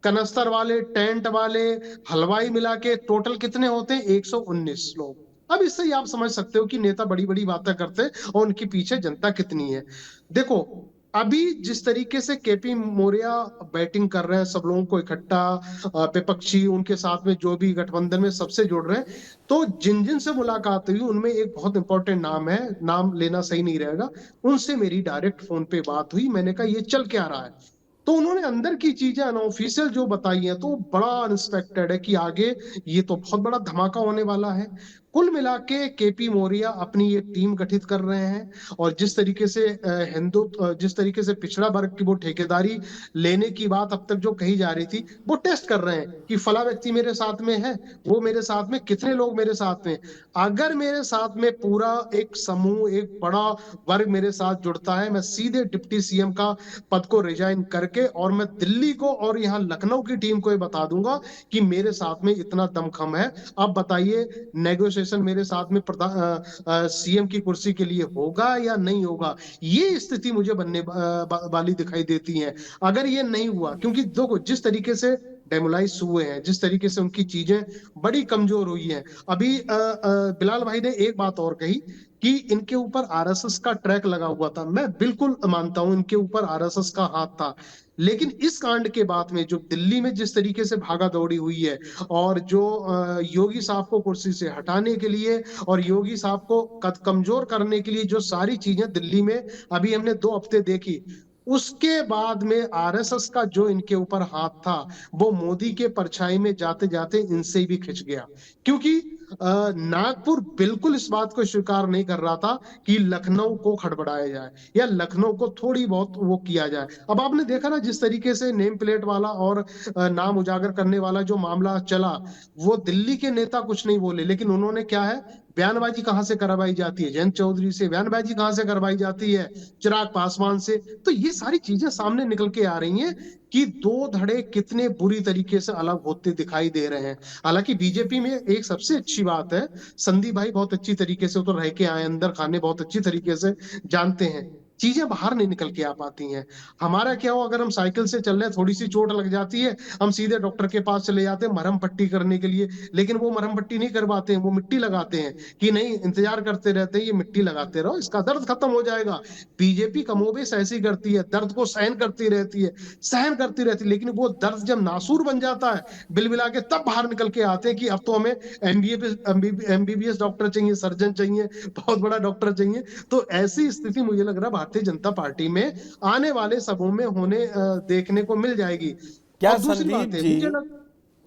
कनस्तर वाले, टेंट वाले, हलवाई मिला के टोटल कितने होते हैं? 119 लोग। अब इससे ही आप समझ सकते हो कि नेता बड़ी बड़ी बातें करते हैं और उनके पीछे जनता कितनी है। देखो, अभी जिस तरीके से केपी मौर्य बैटिंग कर रहे हैं, सब लोगों को इकट्ठा, विपक्षी उनके साथ में जो भी गठबंधन में सबसे जुड़ रहे हैं, तो जिन जिन से मुलाकात हुई उनमें एक बहुत इंपॉर्टेंट नाम है, नाम लेना सही नहीं रहेगा, उनसे मेरी डायरेक्ट फोन पे बात हुई। मैंने कहा ये चल क्या रहा है, तो उन्होंने अंदर की चीजें अनऑफिशियल जो बताई हैं तो बड़ा अनएक्सपेक्टेड है कि आगे ये तो बहुत बड़ा धमाका होने वाला है। कुल मिला के केपी मौर्य अपनी एक टीम गठित कर रहे हैं और जिस तरीके से जिस तरीके से पिछड़ा वर्ग की वो ठेकेदारी लेने की बात अब तक जो कही जा रही थी, वो टेस्ट कर रहे हैं कि फला व्यक्ति मेरे साथ में है, वो मेरे साथ में, कितने लोग मेरे साथ में। अगर मेरे साथ में पूरा एक समूह, एक बड़ा वर्ग मेरे साथ जुड़ता है, मैं सीधे डिप्टी सीएम का पद को रिजाइन करके और मैं दिल्ली को और यहाँ लखनऊ की टीम को ये बता दूंगा कि मेरे साथ में इतना दमखम है। अब बताइए नेगोशिएशन मेरे साथ में सीएम की कुर्सी के लिए होगा या नहीं होगा, ये स्थिति मुझे बनने वाली दिखाई देती है अगर ये नहीं हुआ। क्योंकि देखो जिस तरीके से डेमोलाइज हुए हैं, जिस तरीके से उनकी चीजें बड़ी कमजोर हुई हैं। अभी बिलाल भाई ने एक बात और कही कि इनके ऊपर आरएसएस का ट्रैक लगा हुआ था। मैं बिल्कुल मानता हूं इनके ऊपर आरएसएस का हाथ था, लेकिन इस कांड के बाद में जो दिल्ली में जिस तरीके से भागा दौड़ी हुई है और जो योगी साहब को कुर्सी से हटाने के लिए और योगी साहब को कमजोर करने के लिए जो सारी चीजें दिल्ली में अभी हमने 2 हफ्ते देखी, उसके बाद में आरएसएस का जो इनके ऊपर हाथ था वो मोदी के परछाई में जाते जाते इनसे भी खिंच गया। क्योंकि नागपुर बिल्कुल इस बात को स्वीकार नहीं कर रहा था कि लखनऊ को खड़बड़ाया जाए या लखनऊ को थोड़ी बहुत वो किया जाए। अब आपने देखा ना जिस तरीके से नेम प्लेट वाला और नाम उजागर करने वाला जो मामला चला, वो दिल्ली के नेता कुछ नहीं बोले, लेकिन उन्होंने क्या है, बयानबाजी कहां से करवाई जाती है, जयंत चौधरी से, बयानबाजी कहां से करवाई जाती है, चिराग पासवान से। तो ये सारी चीजें सामने निकल के आ रही हैं कि 2 धड़े कितने बुरी तरीके से अलग होते दिखाई दे रहे हैं। हालांकि बीजेपी में एक सबसे अच्छी बात है, संदीप भाई बहुत अच्छी तरीके से तो रह के आए अंदर, खाने बहुत अच्छी तरीके से जानते हैं, चीजें बाहर नहीं निकल के आ पाती हैं। हमारा क्या हो, अगर हम साइकिल से चल रहे हैं, थोड़ी सी चोट लग जाती है, हम सीधे डॉक्टर के पास चले जाते हैं मरहम पट्टी करने के लिए, लेकिन वो मरहम पट्टी नहीं करवाते हैं, वो मिट्टी लगाते हैं कि नहीं, इंतजार करते रहते हैं, ये मिट्टी लगाते रहो, इसका दर्द खत्म हो जाएगा। बीजेपी कमोबेश ऐसी करती है, दर्द को सहन करती रहती है, सहन करती रहती है, लेकिन वो दर्द जब नासूर बन जाता है, बिलबिला के तब बाहर निकल के आते हैं कि अब तो हमें एमबीबीएस डॉक्टर चाहिए, सर्जन चाहिए, बहुत बड़ा डॉक्टर चाहिए। तो ऐसी स्थिति मुझे लग रहा है भारतीय जनता पार्टी में आने वाले सबों में होने देखने को मिल जाएगी। क्या और दूसरी संदीप बात है, जी, मुझे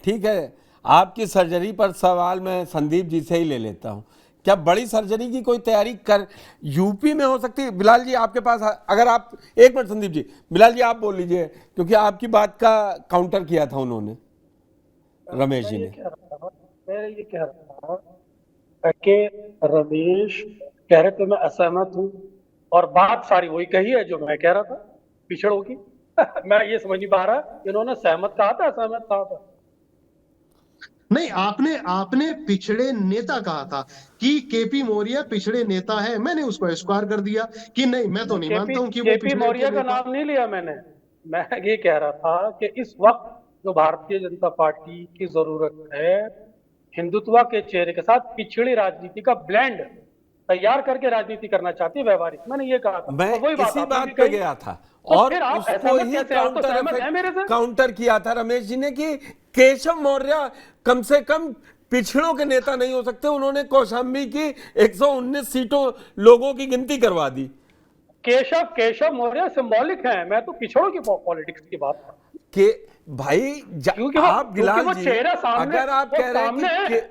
ठीक है, आपकी सर्जरी पर सवाल मैं संदीप जी से ही ले लेता हूं। क्या बड़ी सर्जरी की कोई तैयारी कर यूपी में हो सकती है? बिलाल जी आपके पास, अगर आप एक मिनट, संदीप जी, बिलाल जी आप बोल लीजिए, क्योंकि आपकी बात का काउंटर किया था उन्होंने, रमेश जी ने। मैं ये कह रहा था कि रमेश कह रहे थे मैं असहमत हूँ, और बात सारी वही कही है जो मैं कह रहा था, पिछड़ों की। मैं ये समझ नहीं पा रहा इन्होंने सहमत कहा था असहमत कहा था। नहीं, आपने पिछड़े नेता कहा था कि केपी मौर्य पिछड़े नेता है, मैंने उसको स्वीकार कर दिया कि नहीं, मैं तो नहीं मानता हूं कि वो केपी मौर्य का नाम नहीं लिया मैंने। मैं ये कह रहा था कि इस वक्त जो भारतीय जनता पार्टी की जरूरत है, हिंदुत्व के चेहरे के साथ पिछड़ी राजनीति का ब्लेंड तैयार करके राजनीति करना चाहती है, व्यवहारिक। मैंने ये कहा था, मैं वही इसी आपने बात भी पे कही। गया था तो और फिर आप उसको असहमत ही कैसे? आप तो सहमत हैं मेरे से। काउंटर किया था रमेश जी ने कि केशव मौर्य कम से कम पिछड़ों के नेता नहीं हो सकते। उन्होंने कौशाम्बी की 119 सीटों लोगों की गिनती करवा दी। केशव मौर्य सिंबॉलिक है, मैं तो पिछड़ों की पॉलिटिक्स की बात कर रहा हूं। कि भाई आप बिलाल जी, अगर आप कह रहे हैं कि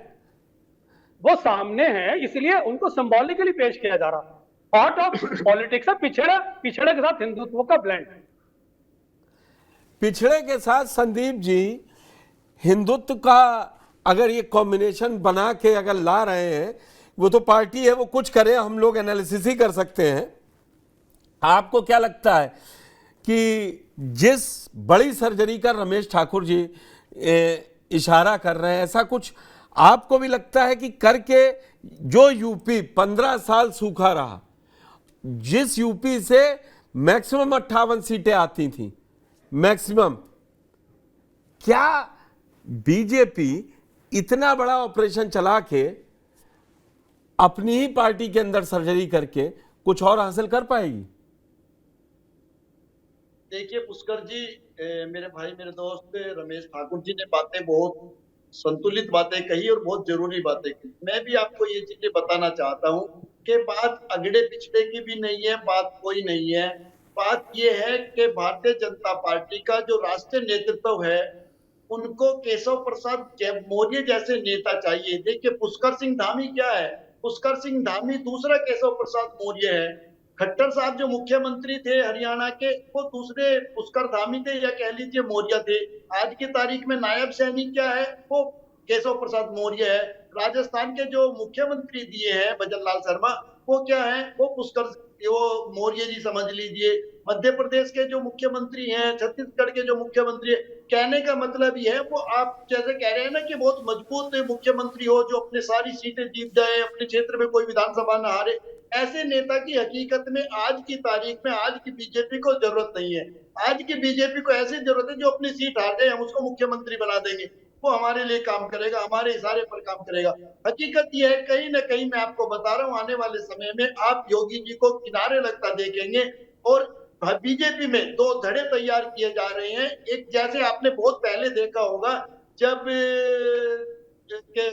वो सामने है, इसलिए उनको सिंबॉलिकली पेश किया जा रहा है। पार्ट ऑफ पॉलिटिक्स है पिछड़े के साथ हिंदुत्व का ब्लेंड। पिछड़े के साथ संदीप जी हिंदुत्व का अगर ये कॉम्बिनेशन बना के अगर ला रहे हैं, वो तो पार्टी है, वो कुछ करे, हम लोग एनालिसिस ही कर सकते हैं। आपको क्या लगता है कि जिस बड़ी सर्जरी का रमेश ठाकुर जी इशारा कर रहे हैं, ऐसा कुछ आपको भी लगता है कि करके जो यूपी 15 साल सूखा रहा, जिस यूपी से मैक्सिमम 58 सीटें आती थी मैक्सिमम, क्या बीजेपी इतना बड़ा ऑपरेशन चला के अपनी ही पार्टी के अंदर सर्जरी करके कुछ और हासिल कर पाएगी? देखिए पुष्कर जी, मेरे भाई मेरे दोस्त रमेश ठाकुर जी ने बातें बहुत संतुलित बातें कही और बहुत जरूरी बातें की। मैं भी आपको ये चीजें बताना चाहता हूँ कि बात अगड़े पिछड़े की भी नहीं है, बात कोई नहीं है। बात ये है कि भारतीय जनता पार्टी का जो राष्ट्रीय नेतृत्व है उनको केशव प्रसाद मौर्य जैसे नेता चाहिए। देखिए पुष्कर सिंह धामी क्या है, पुष्कर सिंह धामी दूसरा केशव प्रसाद मौर्य है। खट्टर साहब जो मुख्यमंत्री थे हरियाणा के, वो दूसरे पुष्कर धामी थे या कह लीजिए मौर्य थे। आज की तारीख में नायब सैनिक क्या है, वो केशव प्रसाद मौर्य है। राजस्थान के जो मुख्यमंत्री दिए हैं भजन लाल शर्मा, वो क्या है, वो पुष्कर वो मौर्य जी समझ लीजिए। मध्य प्रदेश के जो मुख्यमंत्री हैं, छत्तीसगढ़ के जो मुख्यमंत्री, कहने का मतलब ये है वो आप जैसे कह रहे हैं ना कि बहुत मजबूत मुख्यमंत्री हो जो अपने सारी सीटें जीत जाए, अपने क्षेत्र में कोई विधानसभा न हारे, ऐसे नेता की हकीकत में आज की तारीख में आज की बीजेपी को जरूरत नहीं है। आज की बीजेपी को ऐसी जरूरत है जो अपनी सीट हार जाए हम उसको मुख्यमंत्री बना देंगे, वो हमारे लिए काम करेगा, हमारे इशारे पर काम करेगा। हकीकत यह है कहीं ना कहीं मैं आपको बता रहा हूँ आने वाले समय में आप योगी जी को किनारे लगता देखेंगे। और बीजेपी में दो धड़े तैयार किए जा रहे हैं। एक जैसे आपने बहुत पहले देखा होगा जब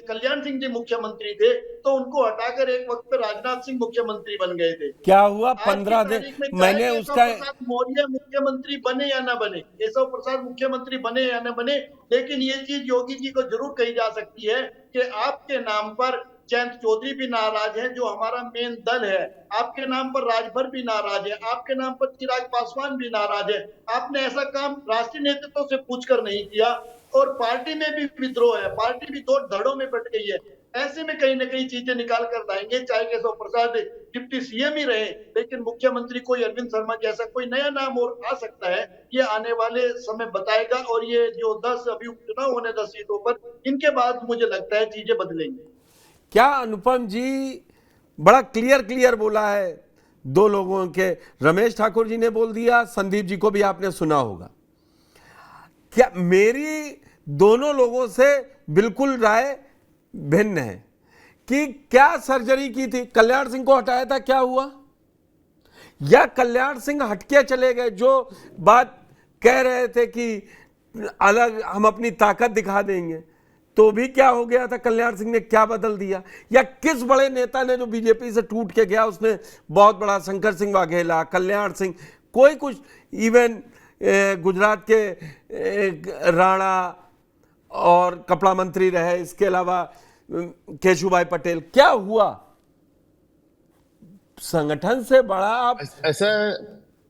कल्याण सिंह जी मुख्यमंत्री थे तो उनको हटाकर एक वक्त पे राजनाथ सिंह मुख्यमंत्री बन गए थे। क्या हुआ? आज की 15 दिन तारीख में मैंने चाहे उसका केशव प्रसाद मौर्य मुख्यमंत्री बने या ना बने, केशव प्रसाद मुख्यमंत्री बने या ना बने, लेकिन ये चीज योगी जी को जरूर कही जा सकती है कि आपके नाम पर जयंत चौधरी भी नाराज है जो हमारा मेन दल है, आपके नाम पर राजभर भी नाराज है, आपके नाम पर चिराग पासवान भी नाराज है। आपने ऐसा काम राष्ट्रीय नेतृत्व से पूछकर नहीं किया और पार्टी में भी विद्रोह है, पार्टी भी दो धड़ों में बट गई है। ऐसे में कहीं ना कहीं चीजें निकाल कर लाएंगे, चाहे केशव प्रसाद डिप्टी सीएम ही रहे, लेकिन मुख्यमंत्री कोई अरविंद शर्मा जैसा कोई नया नाम और आ सकता है, ये आने वाले समय बताएगा। और ये जो 10 अभी उपचुनाव होने 10 सीटों पर, इनके बाद मुझे लगता है चीजें बदलेंगी। क्या अनुपम जी बड़ा क्लियर बोला है दो लोगों के, रमेश ठाकुर जी ने बोल दिया, संदीप जी को भी आपने सुना होगा। क्या मेरी दोनों लोगों से बिल्कुल राय भिन्न है कि क्या सर्जरी की थी, कल्याण सिंह को हटाया था, क्या हुआ, या कल्याण सिंह हटके चले गए? जो बात कह रहे थे कि अलग हम अपनी ताकत दिखा देंगे, तो भी क्या हो गया था? कल्याण सिंह ने क्या बदल दिया? या किस बड़े नेता ने जो बीजेपी से टूट के गया उसने बहुत बड़ा, शंकर सिंह वाघेला, कल्याण सिंह, कोई कुछ, इवन गुजरात के राणा और कपड़ा मंत्री रहे, इसके अलावा केशुभाई पटेल, क्या हुआ? संगठन से बड़ा आप ऐसा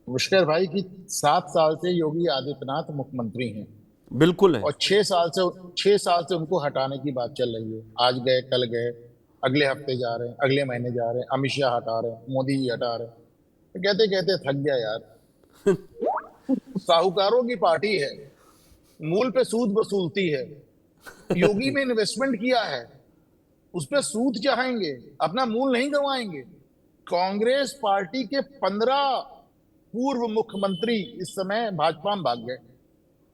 मुश्किल भाई कि 7 साल से योगी आदित्यनाथ मुख्यमंत्री हैं, बिल्कुल है, और 6 साल से उनको हटाने की बात चल रही है। आज गए, कल गए, अगले हफ्ते जा रहे हैं, अगले महीने जा रहे हैं, अमित शाह हटा रहे हैं, मोदी जी हटा रहे हैं। तो कहते कहते थक गया यार। साहूकारों की पार्टी है, मूल पे सूद वसूलती है। योगी में इन्वेस्टमेंट किया है, उस पर सूद चाहेंगे, अपना मूल नहीं गंवाएंगे। कांग्रेस पार्टी के 15 पूर्व मुख्यमंत्री इस समय भाजपा में भाग गए,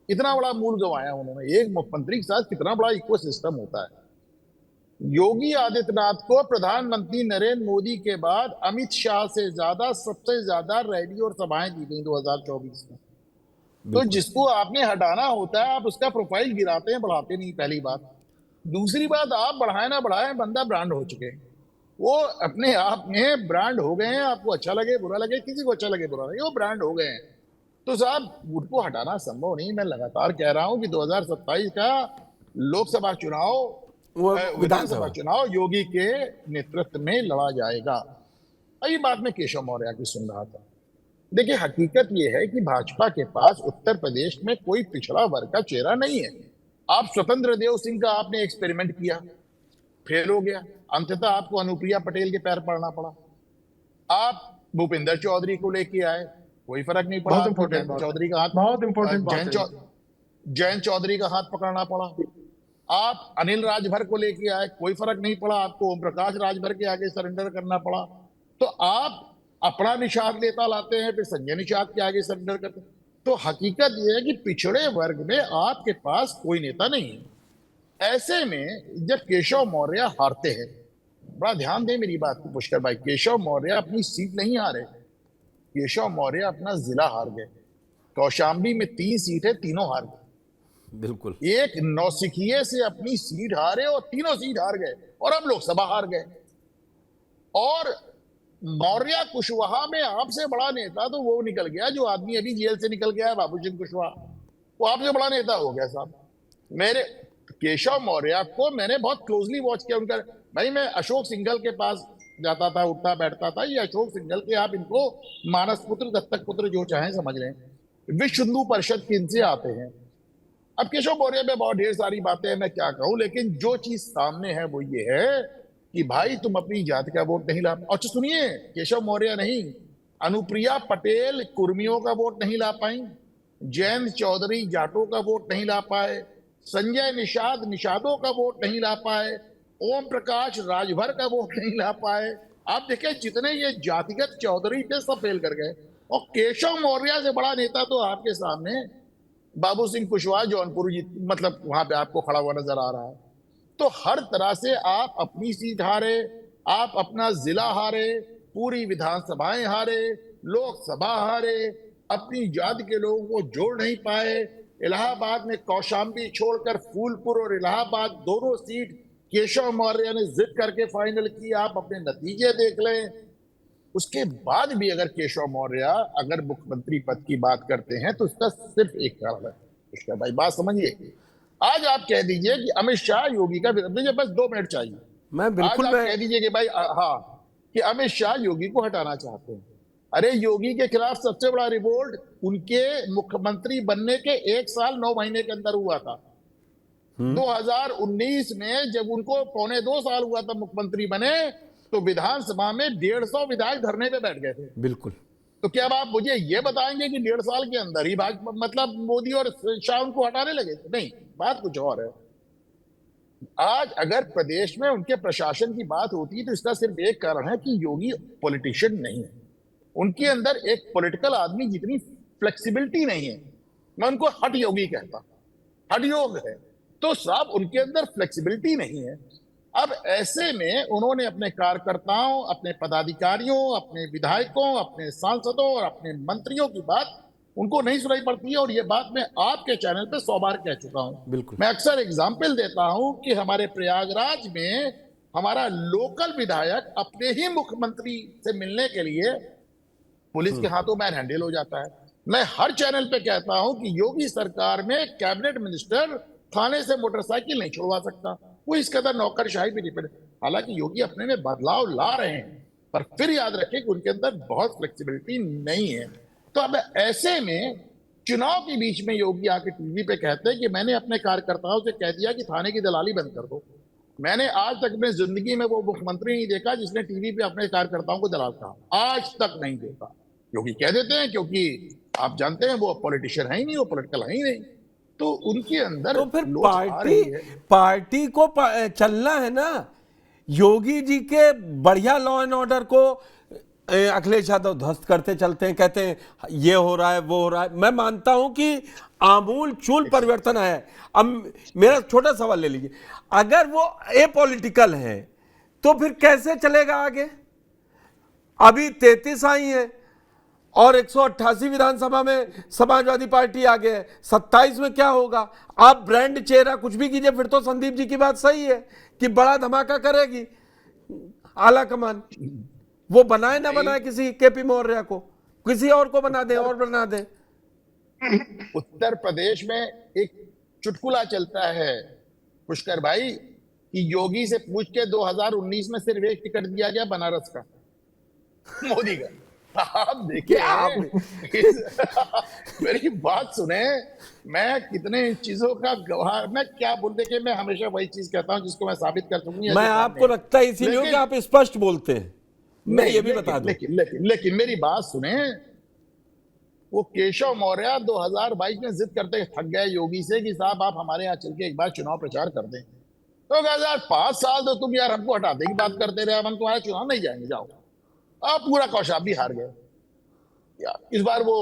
इतना बड़ा मूल गंवाया उन्होंने। एक मुख्यमंत्री के साथ कितना बड़ा इकोसिस्टम होता है। योगी आदित्यनाथ को प्रधानमंत्री नरेंद्र मोदी के बाद अमित शाह से ज्यादा, सबसे ज्यादा रैली और सभाएं दी गई 2024 में। तो जिसको आपने हटाना होता है आप उसका प्रोफाइल गिराते हैं, बढ़ाते नहीं, पहली बात। दूसरी बात, आप बढ़ाए ना बढ़ाए, बंदा ब्रांड हो चुके हैं, वो अपने आप में ब्रांड हो गए हैं। आपको अच्छा लगे बुरा लगे, किसी को अच्छा लगे बुरा लगे, वो ब्रांड हो गए हैं। तो साहब उनको हटाना संभव नहीं। मैं लगातार कह रहा हूं कि 2027 का लोकसभा चुनाव, विधानसभा चुनाव योगी के नेतृत्व में लड़ा जाएगा। अभी बात में केशव मौर्य की सुन रहा था। देखिए हकीकत यह है कि भाजपा के पास उत्तर प्रदेश में कोई पिछड़ा वर्ग का चेहरा नहीं है। आप स्वतंत्र देव सिंह का आपने एक्सपेरिमेंट किया, फेल हो गया, अंततः आपको अनुप्रिया पटेल के पैर पड़ना पड़ा। आप भूपेंद्र चौधरी को लेके आए, कोई फर्क नहीं पड़ा, चौधरी का हाथ, बहुत इंपॉर्टेंट बात है, जयंत चौधरी का हाथ पकड़ना पड़ा। आप अनिल राजभर को लेके आए, कोई फर्क नहीं पड़ा, आपको ओम प्रकाश राजभर के आगे सरेंडर करना पड़ा। तो आप अपना निषाद नेता लाते हैं, फिर संजय निषाद के आगे सरेंडर करते हैं। तो हकीकत यह है कि पिछड़े वर्ग में आपके पास कोई नेता नहीं है। ऐसे में जब केशव मौर्य हारते हैं, बड़ा ध्यान दें मेरी बात को पुष्कर भाई, केशव मौर्य अपनी सीट नहीं हारे, केशव मौर्य अपना जिला हार गए। कौशाम्बी में 3 सीट है, तीनों हार गए। बिल्कुल। एक नौसिखिए से अपनी सीट हारे और तीनों सीट हार गए, और अब लोकसभा हार गए। और मौर्य कुशवाहा में आपसे बड़ा नेता तो वो निकल गया जो आदमी अभी जेल से निकल गया है, बाबू सिंह कुशवाहा। वो आपसे बड़ा नेता हो गया साहब। मेरे केशव मौर्य को मैंने बहुत क्लोजली वॉच किया। उनका भाई, मैं अशोक सिंघल के पास जाता था, उठता बैठता था। ये अशोक सिंघल के, आप इनको मानस पुत्र, दत्तक पुत्र जो चाहें समझ लें, विश्व हिंदू परिषद के इनसे आते हैं। अब केशव मौर्य में बहुत ढेर सारी बातें हैं, मैं क्या कहूं, लेकिन जो चीज सामने है वो ये है कि भाई तुम अपनी जाति का वोट नहीं ला। अच्छा सुनिए, केशव मौर्य नहीं, अनुप्रिया पटेल कुर्मियों का वोट नहीं ला पाई, जयंत चौधरी जाटों का वोट नहीं ला पाए, संजय निषाद निषादों का वोट नहीं ला पाए, ओम प्रकाश राजभर का वोट नहीं ला पाए। आप देखें जितने ये जातिगत चौधरी थे सब फेल कर गए। और केशव मौर्य से बड़ा नेता तो आपके सामने बाबू सिंह कुशवाहा जौनपुर, मतलब वहां पे आपको खड़ा हुआ नजर आ रहा है। तो हर तरह से आप अपनी सीट हारे, आप अपना जिला हारे, पूरी विधानसभाएं हारे, लोकसभा हारे, अपनी जाति के लोगों को जोड़ नहीं पाए। इलाहाबाद में कौशाम्बी छोड़कर फूलपुर और इलाहाबाद दोनों सीट केशव मौर्य ने जिद करके फाइनल की। आप अपने नतीजे देख लें। उसके बाद भी अगर केशव मौर्य अगर मुख्यमंत्री पद की बात करते हैं तो उसका सिर्फ एक कारण है। उसका भाई बात समझिए, आज आप कह दीजिए कि अमित शाह योगी का विरोध, मुझे बस 2 मिनट चाहिए। मैं बिल्कुल, आज आप कह दीजिए कि भाई हाँ, कि अमित शाह योगी को हटाना चाहते हैं। अरे योगी के खिलाफ सबसे बड़ा रिवोल्ट उनके मुख्यमंत्री बनने के 1 साल 9 महीने के अंदर हुआ था। 2019 में जब उनको 2.25 साल हुआ था मुख्यमंत्री बने, तो विधानसभा में 150 विधायक धरने पे बैठ गए थे। बिल्कुल। तो क्या अब आप मुझे ये बताएंगे कि 1.5 साल के अंदर ही मतलब मोदी और शाह उनको हटाने लगे? नहीं, बात कुछ और है। आज अगर प्रदेश में उनके प्रशासन की बात होती है तो इसका सिर्फ एक कारण है कि योगी पॉलिटिशियन नहीं है। उनके अंदर एक पॉलिटिकल आदमी जितनी फ्लेक्सिबिलिटी नहीं है। मैं उनको हट योगी कहता, हट योग है। तो साहब उनके अंदर फ्लेक्सिबिलिटी नहीं है। अब ऐसे में उन्होंने अपने कार्यकर्ताओं, अपने पदाधिकारियों, अपने विधायकों, अपने सांसदों और अपने मंत्रियों की बात उनको नहीं सुनाई पड़ती है। और ये बात मैं आपके चैनल पे 100 बार कह चुका हूं। बिल्कुल। मैं अक्सर एग्जाम्पल देता हूं कि हमारे प्रयागराज में हमारा लोकल विधायक अपने ही मुख्यमंत्री से मिलने के लिए पुलिस के हाथों मैन हैंडल हो जाता है। मैं हर चैनल पे कहता हूं कि योगी सरकार में कैबिनेट मिनिस्टर थाने से मोटरसाइकिल नहीं छुड़वा सकता। वो इस कदर नौकरशाही पे डिपेंड। हालांकि योगी अपने में बदलाव ला रहे हैं, पर फिर याद रखें कि उनके अंदर बहुत फ्लेक्सिबिलिटी नहीं है। तो अब ऐसे में चुनाव के बीच में योगी आके टीवी पे कहते हैं कि मैंने अपने कार्यकर्ताओं से कह दिया कि थाने की दलाली बंद कर दो। मैंने आज तक अपनी जिंदगी में वो मुख्यमंत्री नहीं देखा जिसने टीवी पे अपने कार्यकर्ताओं को दलाल कहा, आज तक नहीं देखा। योगी कह देते हैं क्योंकि आप जानते हैं वो पॉलिटिशियन है ही नहीं, वो पॉलिटिकल है ही नहीं। तो उनके अंदर तो फिर पार्टी को चलना है ना। योगी जी के बढ़िया लॉ एंड ऑर्डर को अखिलेश यादव ध्वस्त करते चलते हैं, कहते हैं ये हो रहा है वो हो रहा है। मैं मानता हूं कि आमूल चूल परिवर्तन है। अब मेरा छोटा सवाल ले लीजिए, अगर वो एपॉलिटिकल है तो फिर कैसे चलेगा आगे? अभी 33 आई है और 188 विधानसभा में समाजवादी पार्टी आगे है। 27 में क्या होगा? आप ब्रांड चेहरा कुछ भी कीजिए, फिर तो संदीप जी की बात सही है कि बड़ा धमाका करेगी आला कमान। वो बनाए ना बनाए किसी केपी मौर्य को, किसी और को बना दे और बना दे। उत्तर प्रदेश में एक चुटकुला चलता है पुष्कर भाई कि योगी से पूछ के 2019 में सिर्फ एक टिकट दिया गया बनारस का, मोदी का। आप देखिए मेरी बात सुने, मैं कितने चीजों का गवाह, मैं क्या बोल, देखिए मैं हमेशा वही चीज कहता हूं जिसको मैं साबित कर दूंगी। मैं आपको लगता है इसीलिए कि आप स्पष्ट बोलते हैं। मैं ये भी बता दूं, लेकिन मेरी बात सुने, वो केशव मौर्य 2022 में जिद करते थक गए योगी से कि साहब आप हमारे यहाँ चल के एक बार चुनाव प्रचार कर दें। तो कहा यार 5 साल तो तुम यार हमको हटाने की बात करते रहे, हम तुम्हारा चुनाव नहीं जाएंगे, जाओ। आप पूरा कौशाम्बी हार गए। इस बार वो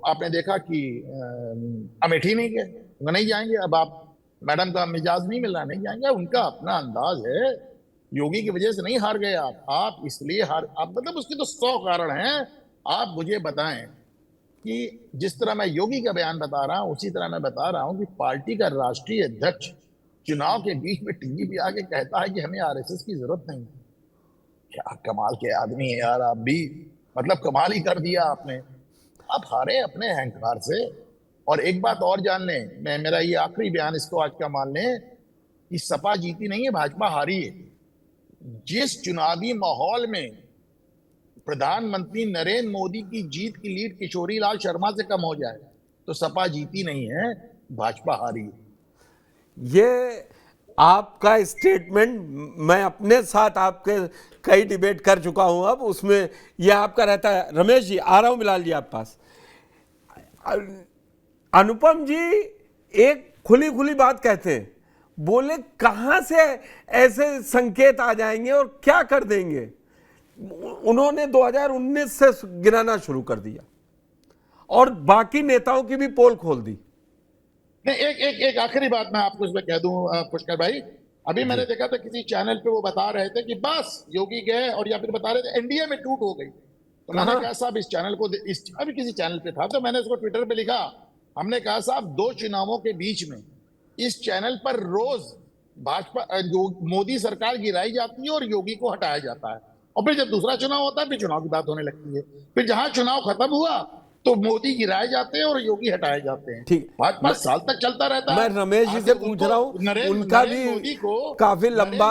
आपने देखा कि अमेठी नहीं गए, वो नहीं जाएंगे। अब आप मैडम का मिजाज नहीं मिल रहा, नहीं जाएंगे, उनका अपना अंदाज है। योगी की वजह से नहीं हार गए आप इसलिए हार, आप मतलब उसके तो 100 कारण हैं। आप मुझे बताएं कि जिस तरह मैं योगी का बयान बता रहा हूं, उसी तरह मैं बता रहा हूं कि पार्टी का राष्ट्रीय अध्यक्ष चुनाव के बीच में टीवी पे आके कहता है कि हमें आरएसएस की जरूरत नहीं। क्या कमाल के आदमी है यार आप भी, मतलब कमाल ही कर दिया आपने। आप हारे अपने अहंकार से। और एक बात और जान लें, मैं मेरा ये आखिरी बयान इसको आज का मान लें कि सपा जीती नहीं है, भाजपा हारी है। जिस चुनावी माहौल में प्रधानमंत्री नरेंद्र मोदी की जीत की लीड किशोरी लाल शर्मा से कम हो जाए तो सपा जीती नहीं है, भाजपा हारी है। ये आपका स्टेटमेंट मैं अपने साथ आपके कई डिबेट कर चुका हूं, अब उसमें यह आपका रहता है। रमेश जी, आ रहा हूं बिलाल जी आप पास। अनुपम जी एक खुली खुली बात कहते हैं, बोले कहां से ऐसे संकेत आ जाएंगे और क्या कर देंगे। उन्होंने 2019 से गिनाना शुरू कर दिया और बाकी नेताओं की भी पोल खोल दी। नहीं, एक आखिरी बात मैं आपको इसमें कह दूं पुष्कर भाई, अभी मैंने देखा था किसी चैनल पे वो बता रहे थे कि बस योगी गए, और या फिर बता रहे थे एनडीए में टूट हो गई। तो मैंने कहा साहब इस चैनल को, अभी किसी चैनल पे था तो मैंने इसको ट्विटर पे लिखा, हमने कहा साहब 2 चुनावों के बीच में इस चैनल पर रोज भाजपा मोदी सरकार गिराई जाती है और योगी को हटाया जाता है, और फिर जब दूसरा चुनाव होता है फिर चुनाव की बात होने लगती है। फिर जहां चुनाव खत्म हुआ तो मोदी गिराए जाते हैं और योगी हटाए जाते हैं। ठीक, भाजपा साल तक चलता रहता मैं है। रमेश जी से पूछ रहा हूं, उनका भी काफी लंबा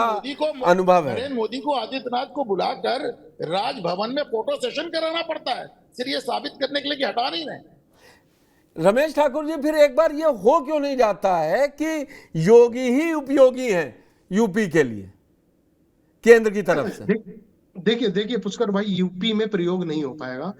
अनुभव है। नरेंद्र मोदी को आदित्यनाथ को बुलाकर राजभवन में फोटो सेशन कराना पड़ता है सिर्फ ये साबित करने के लिए कि हटा नहीं रहे। रमेश ठाकुर जी, फिर एक बार ये हो क्यों नहीं जाता है कि योगी ही उपयोगी हैं यूपी के लिए केंद्र की तरफ से? देखिए पुष्कर भाई, यूपी में प्रयोग नहीं हो पाएगा।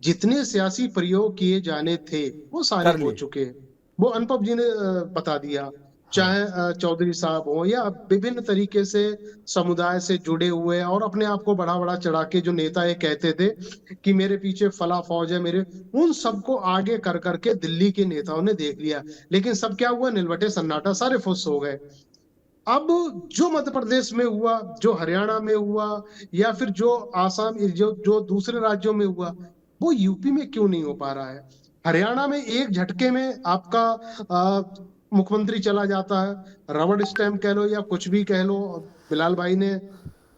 जितने सियासी प्रयोग किए जाने थे वो सारे हो चुके हैं। वो अनुपम जी ने बता दिया, चाहे चौधरी साहब हो या विभिन्न तरीके से समुदाय से जुड़े हुए और अपने आप को बड़ा बड़ा चढ़ा के जो नेता ये कहते थे कि मेरे पीछे फला फौज है मेरे, उन सबको आगे कर करके दिल्ली के नेताओं ने देख लिया। लेकिन सब क्या हुआ, निलवटे सन्नाटा, सारे फुस हो गए। अब जो मध्य प्रदेश में हुआ, जो हरियाणा में हुआ, या फिर जो आसाम, जो दूसरे राज्यों में हुआ, वो यूपी में क्यों नहीं हो पा रहा है? हरियाणा में एक झटके में आपका मुख्यमंत्री चला जाता है, रबड़ स्टैम्प कह लो या कुछ भी कह लो। बिलाल भाई ने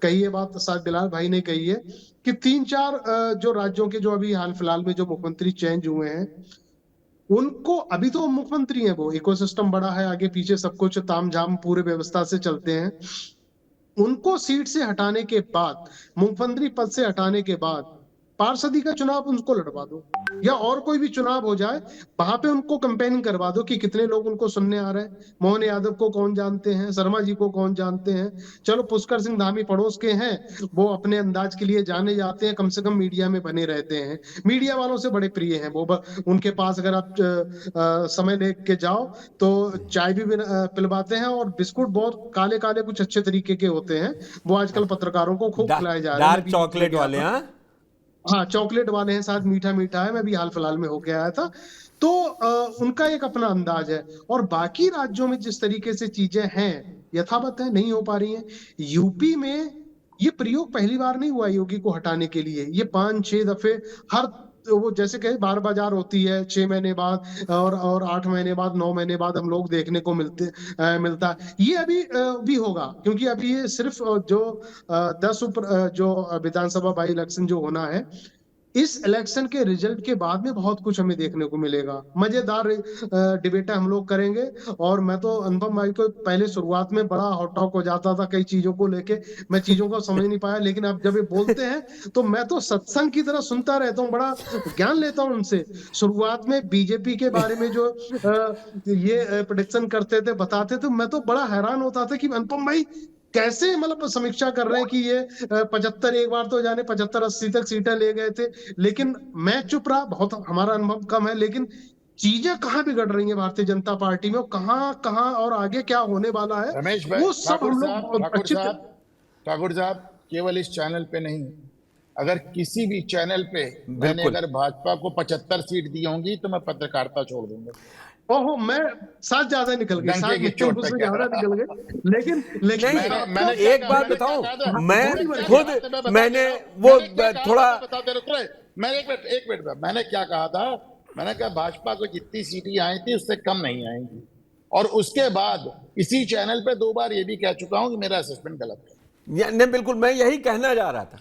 कही है बात, शायद बिलाल भाई ने कही है कि 3-4 जो राज्यों के जो अभी हाल फिलहाल में जो मुख्यमंत्री चेंज हुए हैं, उनको, अभी तो मुख्यमंत्री है, वो इकोसिस्टम बड़ा है, आगे पीछे सब कुछ तामझाम पूरे व्यवस्था से चलते हैं। उनको सीट से हटाने के बाद, मुख्यमंत्री पद से हटाने के बाद पार्षदी का चुनाव उनको लड़वा दो, या और कोई भी चुनाव हो जाए, वहां पे उनको कैंपेनिंग करवा दो कि कितने लोग उनको सुनने आ रहे हैं। मोहन यादव को कौन जानते हैं, शर्मा जी को कौन जानते हैं, चलो पुष्कर सिंह धामी पड़ोस के हैं, वो अपने अंदाज के लिए जाने जाते हैं, कम से कम मीडिया में बने रहते हैं, मीडिया वालों से बड़े प्रिय हैं वो। उनके पास अगर आप समय लेके जाओ तो चाय भी पिलवाते हैं, और बिस्कुट बहुत काले काले कुछ अच्छे तरीके के होते हैं, वो आजकल पत्रकारों को खूब खिलाए जा रहे हैं। डार्क चॉकलेट वाले, हाँ चॉकलेट वाले हैं, साथ मीठा मीठा है। मैं भी हाल फिलहाल में होके आया था। तो उनका एक अपना अंदाज है, और बाकी राज्यों में जिस तरीके से चीजें हैं यथावत है, नहीं हो पा रही हैं। यूपी में ये प्रयोग पहली बार नहीं हुआ योगी को हटाने के लिए, ये 5-6 दफे, हर वो जैसे कहे बार बाजार होती है, 6 महीने बाद और 8 महीने बाद, 9 महीने बाद हम लोग देखने को मिलता है। ये अभी भी होगा, क्योंकि अभी ये सिर्फ जो 10 जो विधानसभा बाई इलेक्शन जो होना है, इस इलेक्शन के रिजल्ट के बाद में बहुत कुछ हमें देखने को मिलेगा। मजेदार डिबेट हम लोग करेंगे। और मैं तो अनुपम भाई को पहले शुरुआत में बड़ा हॉट टॉक हो जाता था कई चीजों को लेके, मैं चीजों को समझ नहीं पाया, लेकिन अब जब ये बोलते हैं तो मैं तो सत्संग की तरह सुनता रहता हूँ, बड़ा ज्ञान लेता हूँ उनसे। शुरुआत में बीजेपी के बारे में जो ये प्रेडिक्शन करते थे, बताते थे, मैं तो बड़ा हैरान होता था कि अनुपम भाई कैसे मतलब समीक्षा कर रहे हैं कि ये 75, एक बार तो जाने 75-80 तक सीटें ले गए थे। लेकिन मैं चुप रहा, बहुत हमारा अनुभव कम है, लेकिन चीजें कहाँ बिगड़ रही है भारतीय जनता पार्टी में, कहाँ और आगे क्या होने वाला है, रमेश भाई, वो सब हम लोग ठाकुर साहब केवल इस चैनल पे नहीं, अगर किसी भी चैनल पे मैंने अगर भाजपा को 75 सीट दी होंगी तो मैं पत्रकारिता छोड़ दूंगा। ओहो, मैं 7 ज्यादा निकल गए, 7 की चोट उससे ज्यादा निकल गए, लेकिन नहीं, मैंने एक बात बताऊं, मैं खुद मैंने वो थोड़ा मैंने एक मिनट मैंने क्या कहा था, मैंने कहा भाजपा को जितनी सीटें आई थी उससे कम नहीं आएंगी, और उसके बाद इसी चैनल पे 2 बार ये भी कह चुका हूं कि मेरा असेसमेंट गलत है। नहीं, बिल्कुल मैं यही कहना जा रहा था।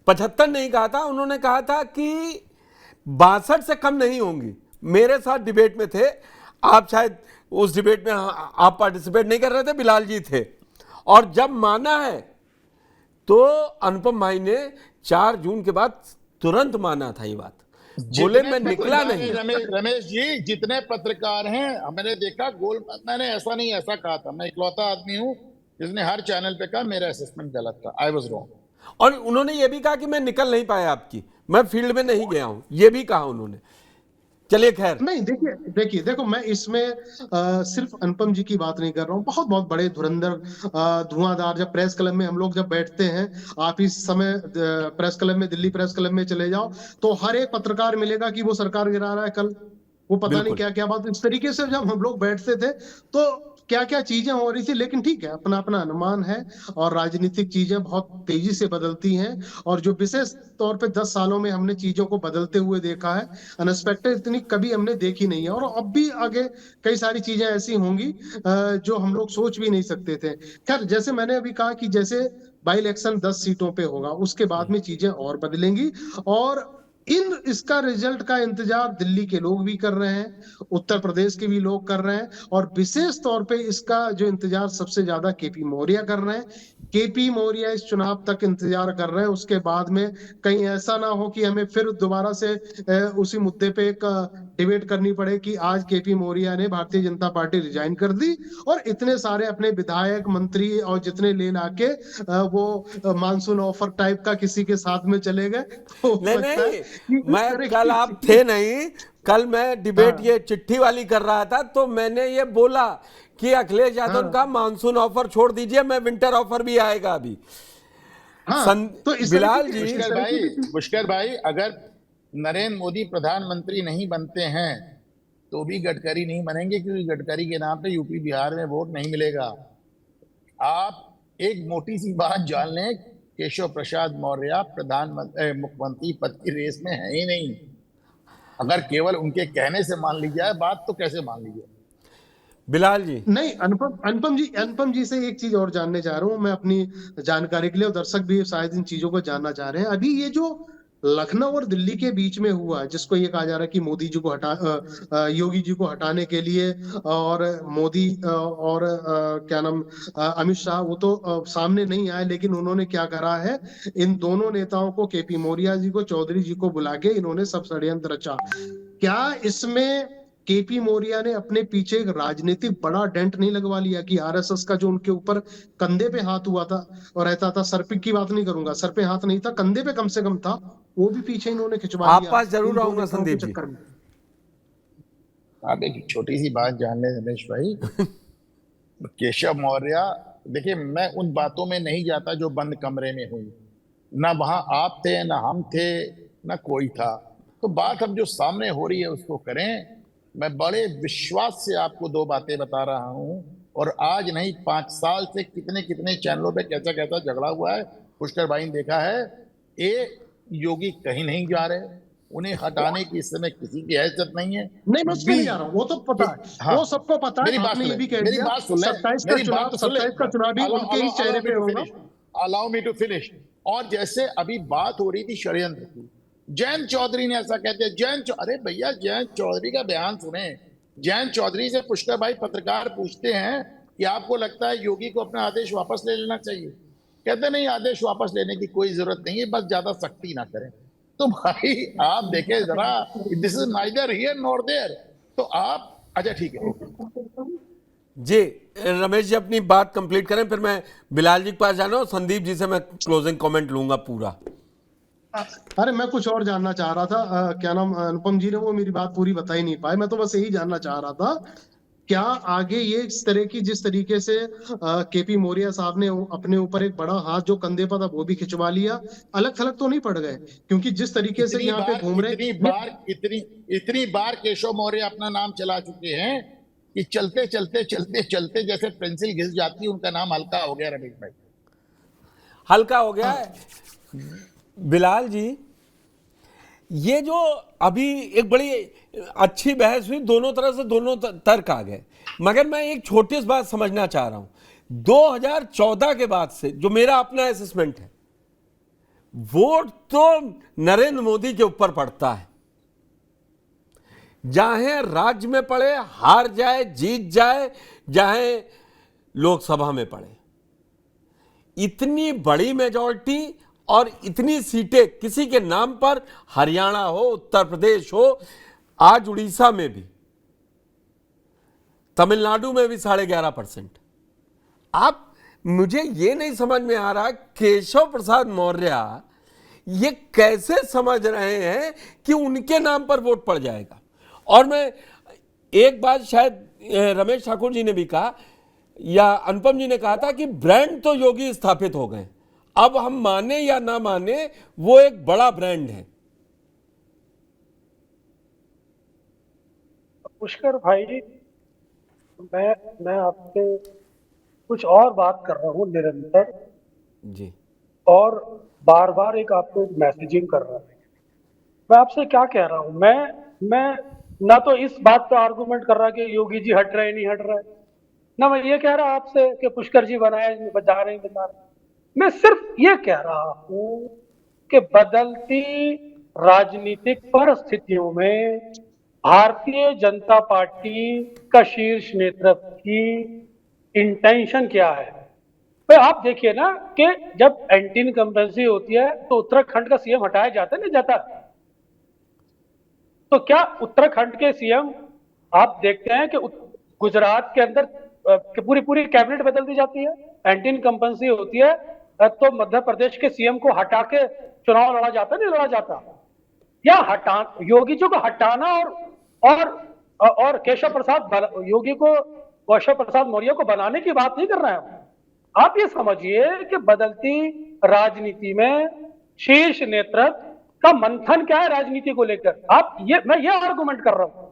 75 नहीं कहा था, उन्होंने कहा था कि 62 से कम नहीं होंगी। मेरे साथ डिबेट में थे आप, शायद उस डिबेट में आप पार्टिसिपेट नहीं कर रहे थे, बिलाल जी थे, और जब माना है तो अनुपम भाई ने 4 जून के बाद तुरंत माना था ये बात, बोले मैं निकला नहीं। रमेश जी, जितने पत्रकार हैं मैंने देखा गोल, मैंने ऐसा नहीं ऐसा कहा था, मैं इकलौता आदमी हूं जिसने हर चैनल पे कहा मेरा असेसमेंट गलत था, आई वाज रॉन्ग। और उन्होंने ये भी कहा कि मैं निकल नहीं पाया आपकी, मैं फील्ड में नहीं गया हूं, ये भी कहा उन्होंने। चलिए खैर, नहीं, देखो मैं इसमें सिर्फ अनुपम जी की बात नहीं कर रहा हूँ, बहुत बहुत बड़े धुरंधर धुआंधार, जब प्रेस क्लब में हम लोग जब बैठते हैं, आप इस समय प्रेस क्लब में, दिल्ली प्रेस क्लब में चले जाओ तो हर एक पत्रकार मिलेगा कि वो सरकार गिरा रहा है कल, वो पता नहीं क्या क्या बात। इस तरीके से जब हम लोग बैठते थे तो क्या क्या चीजें हो रही थी, लेकिन ठीक है, अपना अपना अनुमान है, और राजनीतिक चीजें बहुत तेजी से बदलती हैं, और जो विशेष तौर पे 10 सालों में हमने चीजों को बदलते हुए देखा है, अनएक्सपेक्टेड इतनी कभी हमने देखी नहीं है, और अब भी आगे कई सारी चीजें ऐसी होंगी जो हम लोग सोच भी नहीं सकते थे। खैर, जैसे मैंने अभी कहा कि जैसे बाई इलेक्शन 10 सीटों पे होगा, उसके बाद में चीजें और बदलेंगी, और इसका रिजल्ट का इंतजार दिल्ली के लोग भी कर रहे हैं, उत्तर प्रदेश के भी लोग कर रहे हैं, और विशेष तौर पे इसका जो इंतजार सबसे ज्यादा केपी मौर्य कर रहे हैं। केपी मौर्य इस चुनाव तक इंतजार कर रहे हैं, उसके बाद में कहीं ऐसा ना हो कि हमें फिर दोबारा से उसी मुद्दे पे एक डिबेट करनी पड़े कि आज केपी मौर्य ने भारतीय जनता पार्टी रिजाइन कर दी और इतने सारे अपने विधायक, मंत्री और जितने ले लाके वो मानसून ऑफर टाइप का किसी के साथ में चले गए। नहीं, मैं कल आप थे नहीं, कल मैं डिबेट ये चिट्ठी वाली कर रहा था, तो मैंने ये बोला कि अखिलेश यादव का मानसून ऑफर छोड़ दीजिए, मैं विंटर ऑफर भी आएगा अभी। तो बिलाल जी, पुष्कर भाई, अगर नरेंद्र मोदी प्रधानमंत्री नहीं बनते हैं तो भी गडकरी नहीं बनेंगे, क्योंकि गडकरी के नाम पे यूपी बिहार में वोट नहीं मिलेगा। आप एक मोटी सी बात जान लें, केशव प्रसाद मौर्य प्रधानमंत्री मुख्यमंत्री पद की रेस में है ही नहीं। अगर केवल उनके कहने से मान ली जाए बात, तो कैसे मान लीजिए? बिलाल जी, नहीं, अनुपम जी से एक चीज और जानने चाह रहा हूं मैं अपनी जानकारी के लिए, और दर्शक भी शायद इन चीजों को जानना चाह रहे हैं। अभी ये जो लखनऊ और दिल्ली के बीच में हुआ, जिसको ये कहा जा रहा है कि मोदी जी को योगी जी को हटाने के लिए, और मोदी और क्या नाम अमित शाह, वो तो सामने नहीं आए, लेकिन उन्होंने क्या करा है, इन दोनों नेताओं को, केपी मौर्य जी को, चौधरी जी को बुला के इन्होंने सब षड्यंत्र रचा। क्या इसमें केपी मौर्य ने अपने पीछे एक राजनीतिक बड़ा डेंट नहीं लगवा लिया कि आरएसएस का जो उनके ऊपर कंधे पे हाथ हुआ था और रहता था, सर पे की बात नहीं करूंगा, सर पे हाथ नहीं था, कंधे पे कम से कम था, वो भी पीछे इन्होंने खिंचवा लिया। आप पास जरूर आऊंगा संदीप जी। आप एक छोटी सी बात जान लें रमेश भाई, केशव मौर्य, देखिए मैं उन बातों में नहीं जाता जो बंद कमरे में हुई, ना वहां आप थे, ना हम थे, ना कोई था। तो बात अब जो सामने हो रही है उसको करें। मैं बड़े विश्वास से आपको 2 बातें बता रहा हूं, और आज नहीं 5 साल से कितने कितने चैनलों पे कैसा कैसा झगड़ा हुआ है, पुष्कर भाई ने देखा है। ये योगी कहीं नहीं जा रहे, उन्हें हटाने की इस समय किसी की हैसियत नहीं है। नहीं, मैं उसमें नहीं जा रहा हूं, वो तो पता है, हाँ, वो सबको पता है। आपने ये भी कह दिया 27 का चुनाव भी उनके ही चेहरे पे होगा। Allow me to finish. और जैसे अभी बात हो रही थी षड्यंत्र की, जयंत चौधरी ने ऐसा कहते हैं, अरे भैया जयंत चौधरी का बयान सुने। जयंत चौधरी से पुष्कर भाई पत्रकार पूछते हैं कि आपको लगता है योगी को अपना आदेश वापस ले लेना चाहिए? कहते नहीं, आदेश वापस लेने की कोई जरूरत नहीं है, बस ज्यादा सख्ती ना करें। तो भाई आप देखें जरा, this is neither here nor there. तो आप, अच्छा ठीक है जी, रमेश जी अपनी बात कंप्लीट करें, फिर मैं बिलाल जी के पास जाना, और संदीप जी से मैं क्लोजिंग कमेंट लूंगा पूरा। अरे मैं कुछ और जानना चाह रहा था, क्या नाम अनुपम जी ने वो मेरी बात पूरी बता ही नहीं पाए। मैं तो बस यही जानना चाह रहा था क्या आगे ये इस तरह की, जिस तरीके से केपी मौर्य साहब ने अपने ऊपर एक बड़ा हाथ जो कंधे पर था वो भी खिंचवा लिया, अलग थलग तो नहीं पड़ गए? क्योंकि जिस तरीके से यहाँ पे घूम रहे, इतनी बार केशव मौर्य अपना नाम चला चुके हैं कि चलते चलते चलते चलते जैसे पेंसिल घिस जाती है, उनका नाम हल्का हो गया रमेश भाई, हल्का हो गया है। बिलाल जी, ये जो अभी एक बड़ी अच्छी बहस हुई, दोनों तरह से दोनों तर्क आ गए, मगर मैं एक छोटी सी बात समझना चाह रहा हूं। 2014 के बाद से जो मेरा अपना असेसमेंट है, वोट तो नरेंद्र मोदी के ऊपर पड़ता है। चाहे राज्य में पड़े, हार जाए जीत जाए, चाहे लोकसभा में पड़े, इतनी बड़ी मेजॉरिटी और इतनी सीटें किसी के नाम पर, हरियाणा हो, उत्तर प्रदेश हो, आज उड़ीसा में भी, तमिलनाडु में भी 11.5%। आप, मुझे ये नहीं समझ में आ रहा केशव प्रसाद मौर्य ये कैसे समझ रहे हैं कि उनके नाम पर वोट पड़ जाएगा। और मैं एक बात शायद रमेश ठाकुर जी ने भी कहा या अनुपम जी ने कहा था कि ब्रांड तो योगी स्थापित हो गए, अब हम माने या ना माने वो एक बड़ा ब्रांड है। पुष्कर भाई, मैं आपसे कुछ और बात कर रहा हूं निरंतर जी, और बार बार एक आपको मैसेजिंग कर रहा हूं। मैं आपसे क्या कह रहा हूं, मैं ना तो इस बात पर आर्गुमेंट कर रहा कि योगी जी हट रहे नहीं हट रहे, ना मैं ये कह रहा आपसे कि पुष्कर जी बनाए बजा रहे बजा रहे। मैं सिर्फ ये कह रहा हूं कि बदलती राजनीतिक परिस्थितियों में भारतीय जनता पार्टी का शीर्ष नेतृत्व की इंटेंशन क्या है। भाई आप देखिए ना कि जब एंटी इनकम्बेंसी होती है तो उत्तराखंड का सीएम हटाया जाता है नहीं जाता? तो क्या उत्तराखंड के सीएम, आप देखते हैं कि गुजरात के अंदर पूरी कैबिनेट बदल दी जाती है, एंटी इनकम्बेंसी होती है तो मध्य प्रदेश के सीएम को हटा के चुनाव लड़ा जाता नहीं लड़ा जाता? या योगी जी को हटाना और केशव प्रसाद मौर्य को बनाने की बात नहीं कर रहे हैं। आप ये समझिए कि बदलती राजनीति में शीर्ष नेतृत्व का मंथन क्या है राजनीति को लेकर। मैं ये आर्गुमेंट कर रहा हूं,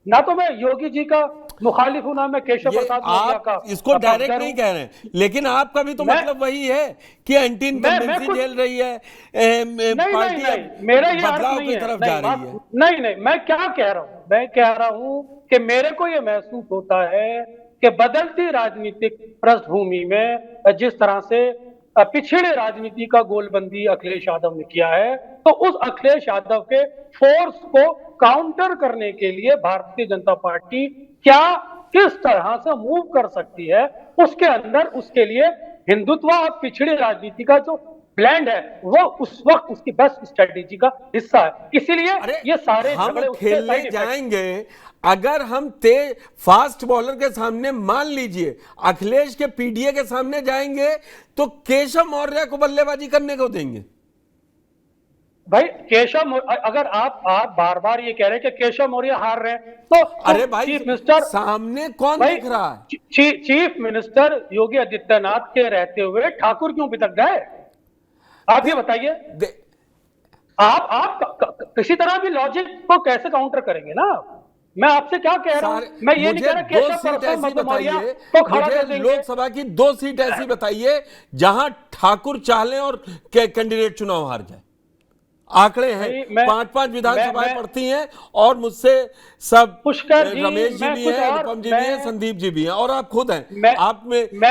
ना तो मैं योगी जी का मुखालिफ हूं, ना मैं केशव प्रसाद मौर्य का। इसको डायरेक्ट नहीं कह रहे हैं, लेकिन आपका भी तो मतलब वही है कि एंटी इनकम्बेंसी झेल रही है, पार्टी मेरा ये बदलाव की तरफ जा रही है। नहीं, मैं क्या कह रहा हूं, मैं कह रहा हूं कि मेरे को ये महसूस होता है कि बदलती राजनीतिक पृष्ठभूमि में जिस तरह से पिछड़े राजनीति का गोलबंदी अखिलेश यादव ने किया है, तो उस अखिलेश यादव के फोर्स को काउंटर करने के लिए भारतीय जनता पार्टी किस तरह से मूव कर सकती है, उसके अंदर उसके लिए हिंदुत्व और पिछड़ी राजनीति का जो ब्लेंड है वो उस वक्त उसकी बेस्ट स्ट्रेटेजी का हिस्सा है। इसीलिए ये सारे हम खेलने जाएंगे, अगर हम तेज फास्ट बॉलर के सामने, मान लीजिए अखिलेश के पीडीए के सामने जाएंगे, तो केशव मौर्य को बल्लेबाजी करने को देंगे? भाई केशव, अगर आप बार बार ये कह रहे हैं कि केशव मौर्य हार रहे हैं, तो अरे भाई चीफ मिनिस्टर सामने कौन दिख रहा है? चीफ मिनिस्टर योगी आदित्यनाथ के रहते हुए ठाकुर क्यों बितक गए? आप ये बताइए। आप किसी तरह भी लॉजिक को कैसे काउंटर करेंगे ना? मैं आपसे क्या कह रहा हूं, मैं ये नहीं कह रहा मुझे लोकसभा की 2 सीट ऐसी बताइए जहां ठाकुर चाले और कैंडिडेट चुनाव हार जाए। आंकड़े हैं, 5-5 विधानसभाएं पड़ती हैं और मुझसे सब रमेश जी भी हैं, अनुपम जी भी हैं, संदीप जी भी हैं और आप खुद हैं। मैं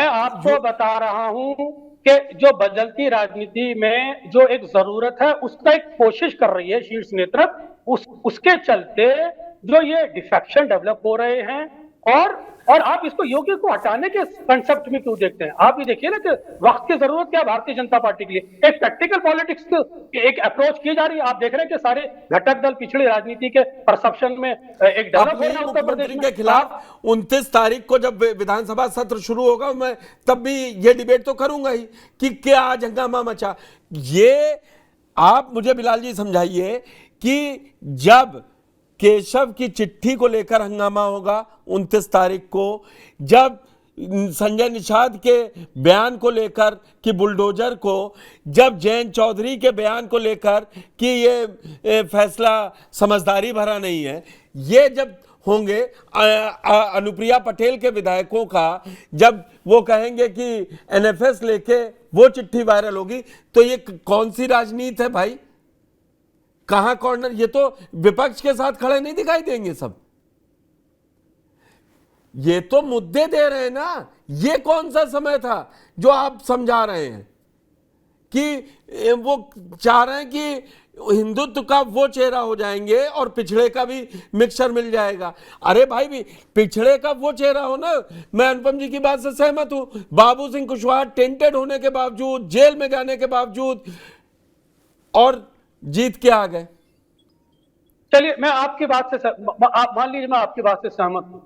आपको बता रहा हूं कि जो बदलती राजनीति में जो एक जरूरत है उसका एक कोशिश कर रही है शीर्ष नेतृत्व, उसके चलते जो ये डिफेक्शन डेवलप हो रहे हैं। और आप इसको योगी को हटाने के कंसेप्ट में क्यों देखते हैं? आप ये देखिए ना कि वक्त की जरूरत क्या भारतीय जनता पार्टी के लिए, एक प्रैक्टिकल पॉलिटिक्स की एक अप्रोच की जा रही है। आप देख रहे हैं कि सारे घटक दल पिछड़ी राजनीति के परसेप्शन में एक डेवलप हो रहा है उत्तर प्रदेश के खिलाफ। 29 तारीख को जब विधानसभा सत्र शुरू होगा, मैं तब भी ये डिबेट तो करूंगा ही कि क्या आज हंगामा मचा। ये आप मुझे बिलाल जी समझाइए कि जब केशव की चिट्ठी को लेकर हंगामा होगा 29 तारीख को, जब संजय निषाद के बयान को लेकर कि बुलडोजर को, जब जयंत चौधरी के बयान को लेकर कि ये फैसला समझदारी भरा नहीं है, ये जब होंगे, अनुप्रिया पटेल के विधायकों का जब वो कहेंगे कि एनएफएस लेके वो चिट्ठी वायरल होगी, तो ये कौन सी राजनीति है भाई? कहां कॉर्नर? ये तो विपक्ष के साथ खड़े नहीं दिखाई देंगे सब, ये तो मुद्दे दे रहे हैं ना। ये कौन सा समय था जो आप समझा रहे हैं कि वो चाह रहे हैं कि हिंदुत्व का वो चेहरा हो जाएंगे और पिछड़े का भी मिक्सचर मिल जाएगा। अरे भाई, भी पिछड़े का वो चेहरा हो ना। मैं अनुपम जी की बात से सहमत हूं। बाबू सिंह कुशवाहा टेंटेड होने के बावजूद, जेल में जाने के बावजूद, और जीत के आ गए। चलिए, मैं आपकी बात से मान लीजिए मैं आपकी बात से सहमत हूं,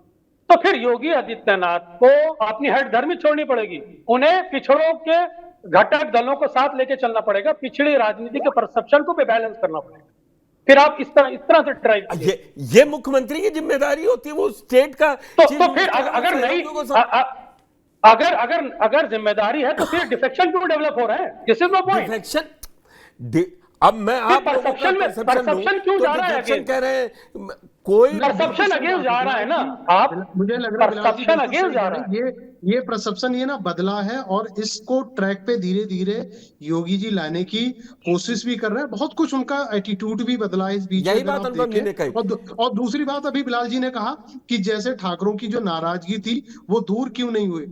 तो फिर योगी आदित्यनाथ को अपनी हठधर्मी छोड़नी पड़ेगी। उन्हें पिछड़ों के घटक दलों को साथ लेके चलना पड़ेगा, पिछड़ी राजनीति के परसेप्शन को भी बैलेंस करना पड़ेगा। फिर आप इस तरह से ड्राइव, ये मुख्यमंत्री की जिम्मेदारी होती है, वो स्टेट का। तो फिर अगर नहीं, अगर जिम्मेदारी है तो फिर डिफेक्शन क्यों डेवलप हो रहे हैं? This is no point. Defection, अब मैं आप परसेप्शन क्यों जा रहा है? कह रहे हैं कोई परसेप्शन अगेंस्ट जा रहा है ना आप, मुझे लग रहा है परसेप्शन अगेंस्ट जा रहा है। ये परसेप्शन ये ना बदला है, और इसको ट्रैक पे धीरे धीरे योगी जी लाने की कोशिश भी कर रहे हैं। बहुत कुछ उनका एटीट्यूड भी बदला है इस बीच में, यही बात अनुपम जी ने कही। और दूसरी बात, अभी बिलाल जी ने कहा कि जैसे ठाकरों की जो नाराजगी थी वो दूर क्यों नहीं हुई।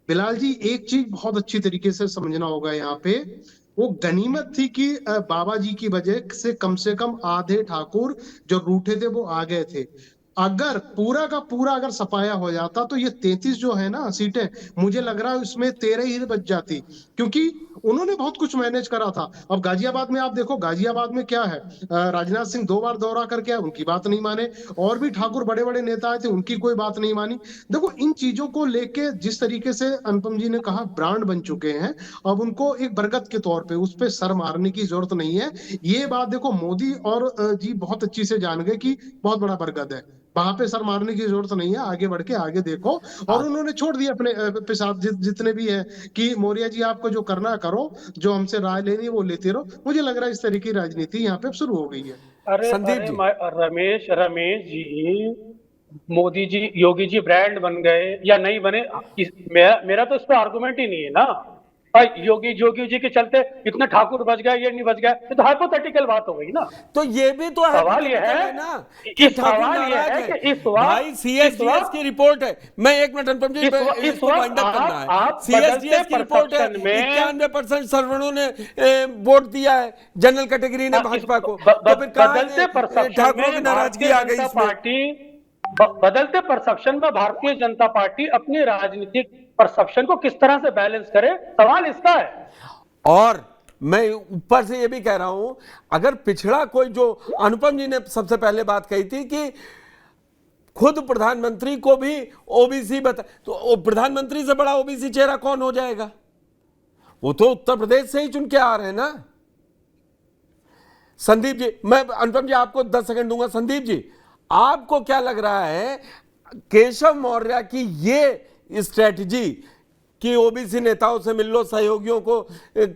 बिलाल जी, एक चीज बहुत अच्छी तरीके से समझना होगा यहाँ पे, वो गनीमत थी कि बाबा जी की वजह से कम आधे ठाकुर जो रूठे थे वो आ गए थे। अगर पूरा का पूरा अगर सफाया हो जाता तो ये 33 जो है ना सीटें, मुझे लग रहा है उसमें 13 ही बच जाती, क्योंकि उन्होंने बहुत कुछ मैनेज करा था। अब गाजियाबाद में आप देखो, गाजियाबाद में क्या है, राजनाथ सिंह 2 बार दौरा करके आए, उनकी बात नहीं माने, और भी ठाकुर बड़े बड़े नेता आए थे, उनकी कोई बात नहीं मानी। देखो, इन चीजों को लेके जिस तरीके से अनुपम जी ने कहा ब्रांड बन चुके हैं, अब उनको एक बरगद के तौर पे उस पर सर मारने की जरूरत नहीं है। ये बात देखो मोदी और जी बहुत अच्छी से जान गए कि बहुत बड़ा बरगद है, वहां पे सर मारने की जरूरत नहीं है, आगे बढ़ के आगे देखो। और उन्होंने छोड़ दिया अपने पिसाब जितने भी है कि मौर्य जी आपको जो करना करो, जो हमसे राय लेनी है वो लेते रहो। मुझे लग रहा है इस तरह की राजनीति यहाँ पे शुरू हो गई है। अरे रमेश जी, मोदी जी, योगी जी ब्रांड बन गए या नहीं बने, मेरा तो इस पर आर्गुमेंट ही नहीं है ना। योगी जी के चलते इतने ठाकुर बच गए, ये नहीं बच गए, ये तो हाइपोथेटिकल बात हो गई ना। तो ये भी तो सवाल ये है ना कि सवाल ये है कि इस वक्त भाई सीएसडीएस की रिपोर्ट है। मैं एक मिनट अनुपम जी, इसको वाइंड अप करना है। सीएसडीएस की रिपोर्ट है, 91% सर्वणों ने वोट दिया है जनरल कैटेगरी ने भाजपा को। तो फिर ठाकुरों की नाराजगी आ गई इसमें। बदलते परसेप्शन में भारतीय जनता पार्टी अपनी राजनीतिक परसेप्शन को किस तरह से बैलेंस करे, सवाल इसका है। और मैं ऊपर से ये भी कह रहा हूं, अगर पिछड़ा कोई, जो अनुपम जी ने सबसे पहले बात कही थी कि खुद प्रधानमंत्री को भी ओबीसी बता, तो प्रधानमंत्री से बड़ा ओबीसी चेहरा कौन हो जाएगा? वो तो उत्तर प्रदेश से ही चुन के आ रहे हैं ना। संदीप जी, मैं अनुपम जी आपको 10 सेकंड दूंगा। संदीप जी, आपको क्या लग रहा है केशव मौर्य की ये स्ट्रेटजी कि ओबीसी नेताओं से मिल लो, सहयोगियों को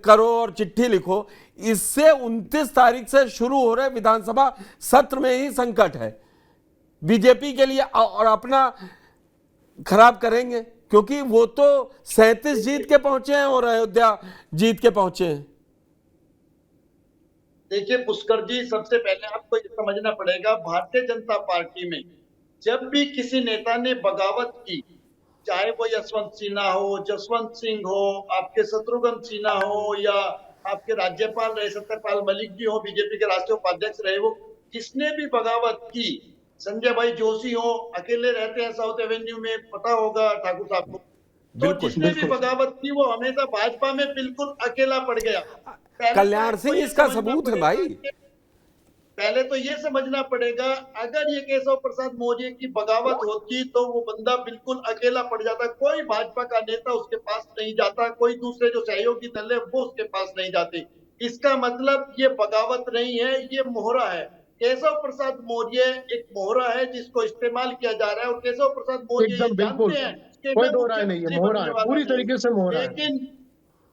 करो और चिट्ठी लिखो, इससे 29 तारीख से शुरू हो रहे विधानसभा सत्र में ही संकट है बीजेपी के लिए, और अपना खराब करेंगे, क्योंकि वो तो 37 जीत के पहुंचे हैं और अयोध्या जीत के पहुंचे हैं। देखिए पुष्कर जी, सबसे पहले आपको ये समझना पड़ेगा, भारतीय जनता पार्टी में जब भी किसी नेता ने बगावत की, चाहे वो यशवंत सिन्हा हो, जसवंत सिंह हो, आपके शत्रुघ्न सिन्हा हो, या आपके राज्यपाल रहे सत्यपाल मलिक जी हो, बीजेपी के राष्ट्रीय उपाध्यक्ष रहे, वो जिसने भी बगावत की, संजय भाई जोशी हो, अकेले रहते हैं साउथ एवेन्यू में, पता होगा ठाकुर साहब को, तो जिसने भी बगावत की वो हमेशा भाजपा में बिल्कुल अकेला पड़ गया। कल्याण सिंह इसका सबूत है भाई। पहले तो ये समझना पड़ेगा, अगर ये केशव प्रसाद मौर्य की बगावत होती तो वो बंदा बिल्कुल अकेला पड़ जाता, कोई भाजपा का नेता उसके पास नहीं जाता, कोई दूसरे जो सहयोगी दल है वो उसके पास नहीं जाते। इसका मतलब ये बगावत नहीं है, ये मोहरा है। केशव प्रसाद मौर्य एक मोहरा है जिसको इस्तेमाल किया जा रहा है, और केशव प्रसाद मौर्य ये एकदम बिल्कुल, जानते हैं कि कोई मैं दो राय नहीं है, मुख्यमंत्री मोहरा बनने है, वाला पूरी नहीं। तरीके से मोहरा है।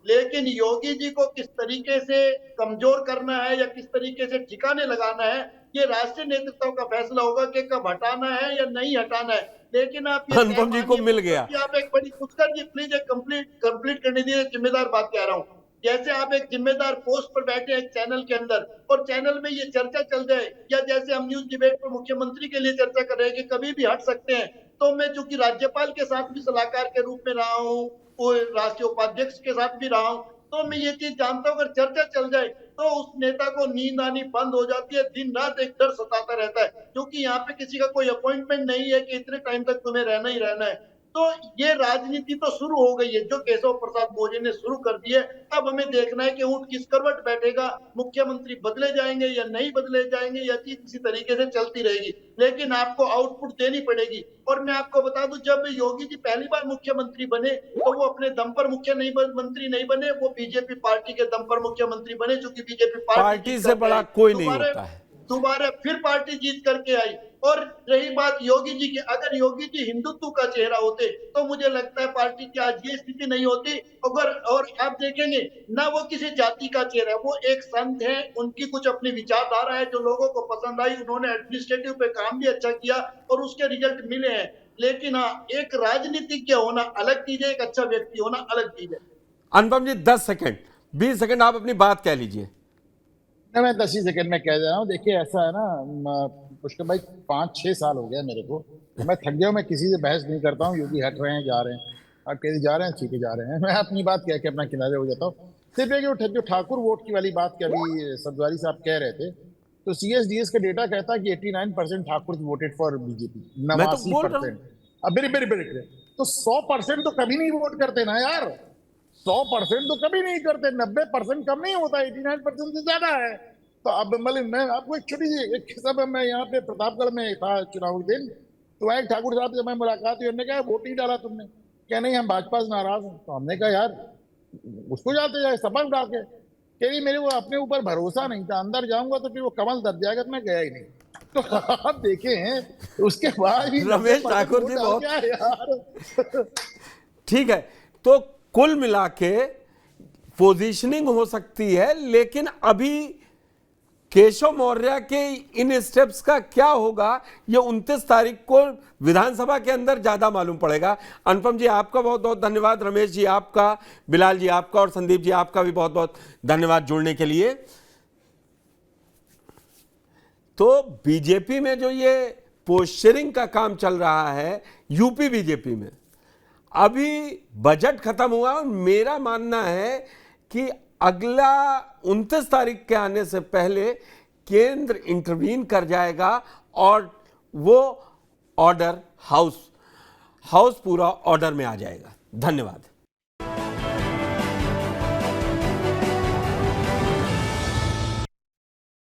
लेकिन योगी जी को किस तरीके से कमजोर करना है या किस तरीके से ठिकाने लगाना है, ये राष्ट्रीय नेतृत्व का फैसला होगा कि कब हटाना है या नहीं हटाना है। लेकिन आप ये अनुपम जी को मिल गया। आप एक बड़ी पुष्कर जी प्लीज एक कंप्लीट करने दीजिए, जिम्मेदार बात कह रहा हूँ। जैसे आप एक जिम्मेदार पोस्ट पर बैठे एक चैनल के अंदर, और चैनल में ये चर्चा चल जाए, या जैसे हम न्यूज डिबेट पर मुख्यमंत्री के लिए चर्चा कर रहे हैं कि कभी भी हट सकते हैं, तो मैं चूंकि राज्यपाल के साथ भी सलाहकार के रूप में रहा हूँ, राष्ट्रीय उपाध्यक्ष के साथ भी रहा हूं, तो मैं ये चीज जानता हूं अगर चर्चा चल जाए तो उस नेता को नींद आनी बंद हो जाती है, दिन रात एक डर सताता रहता है, क्योंकि यहाँ पे किसी का कोई अपॉइंटमेंट नहीं है कि इतने टाइम तक तुम्हें रहना ही रहना है। तो ये राजनीति तो शुरू हो गई है जो केशव प्रसाद मौर्य ने शुरू कर दी है। अब हमें देखना है कि ऊंट किस करवट बैठेगा, मुख्यमंत्री बदले जाएंगे या नहीं बदले जाएंगे, या चीज किसी तरीके से चलती रहेगी, लेकिन आपको आउटपुट देनी पड़ेगी। और मैं आपको बता दूं, जब योगी जी पहली बार मुख्यमंत्री बने तो वो अपने दम पर मंत्री नहीं बने, वो बीजेपी पार्टी के दम पर मुख्यमंत्री बने, चूंकि बीजेपी पार्टी से बड़ा कोई नहीं होता है। दोबारा फिर पार्टी जीत करके आई। और रही बात योगी जी की, अगर योगी जी हिंदुत्व का चेहरा होते तो मुझे लगता है पार्टी की आज ये स्थिति नहीं होती। अगर और आप देखेंगे ना, वो किसी जाति का चेहरा है, वो एक संत है, उनकी कुछ अपनी विचारधारा है जो लोगों को पसंद आई, उन्होंने एडमिनिस्ट्रेटिव पे काम भी अच्छा किया और उसके रिजल्ट मिले हैं। लेकिन हाँ, एक राजनीतिज्ञ होना अलग चीज है, एक अच्छा व्यक्ति होना अलग चीज है। अनुपम जी 10 सेकंड 20 सेकंड आप अपनी बात कह लीजिए। मैं 10 ही सेकंड में कह दे रहा हूँ। देखिए ऐसा है ना पुष्कर भाई, 5-6 साल हो गया मेरे को, मैं थक गया हूँ, मैं किसी से बहस नहीं करता हूँ। योगी हट रहे हैं, जा रहे हैं, और कहीं जा रहे हैं, ठीक है जा रहे हैं, मैं अपनी बात कह के अपना किनारे हो जाता हूँ। सिर्फ एक जो ठाकुर वोट की वाली बात के अभी सब्जवारी साहब कह रहे थे, तो CSDS का डेटा कहता है कि 89% ठाकुर वोटेड फॉर बीजेपी, 89%। अब मेरी तो 100% तो कभी नहीं वोट करते ना यार, 100% तो कभी नहीं करते, 90% कम नहीं होता, 89% से ज्यादा है। तो अब मतलब मैं आपको एक छोटी सी एक किस्सा, मैं यहाँ पे प्रतापगढ़ में था चुनाव के दिन, तो एक ठाकुर साहब से मैं मुलाकात हुई, उन्होंने कहा वोट नहीं डाला तुमने, क्या नहीं हम भाजपा से नाराज हैं। तो हमने कहा यार उसको जाते जाए सबक डाल के, कह रही मेरे को अपने ऊपर भरोसा नहीं था, अंदर जाऊंगा तो फिर वो कमल दब जाएगा, तो मैं गया ही नहीं। तो आप देखे हैं उसके बाद भी रमेश ठाकुर जी बहुत यार ठीक है। तो कुल मिला के पोजीशनिंग हो सकती है, लेकिन अभी केशव मौर्य के इन स्टेप्स का क्या होगा ये 29 तारीख को विधानसभा के अंदर ज्यादा मालूम पड़ेगा। अनुपम जी आपका बहुत बहुत धन्यवाद, रमेश जी आपका, बिलाल जी आपका, और संदीप जी आपका भी बहुत बहुत धन्यवाद जुड़ने के लिए। तो बीजेपी में जो ये पोस्चरिंग का काम चल रहा है यूपी बीजेपी में, अभी बजट खत्म हुआ और मेरा मानना है कि अगला 29 तारीख के आने से पहले केंद्र इंटरवीन कर जाएगा और वो ऑर्डर हाउस पूरा ऑर्डर में आ जाएगा। धन्यवाद।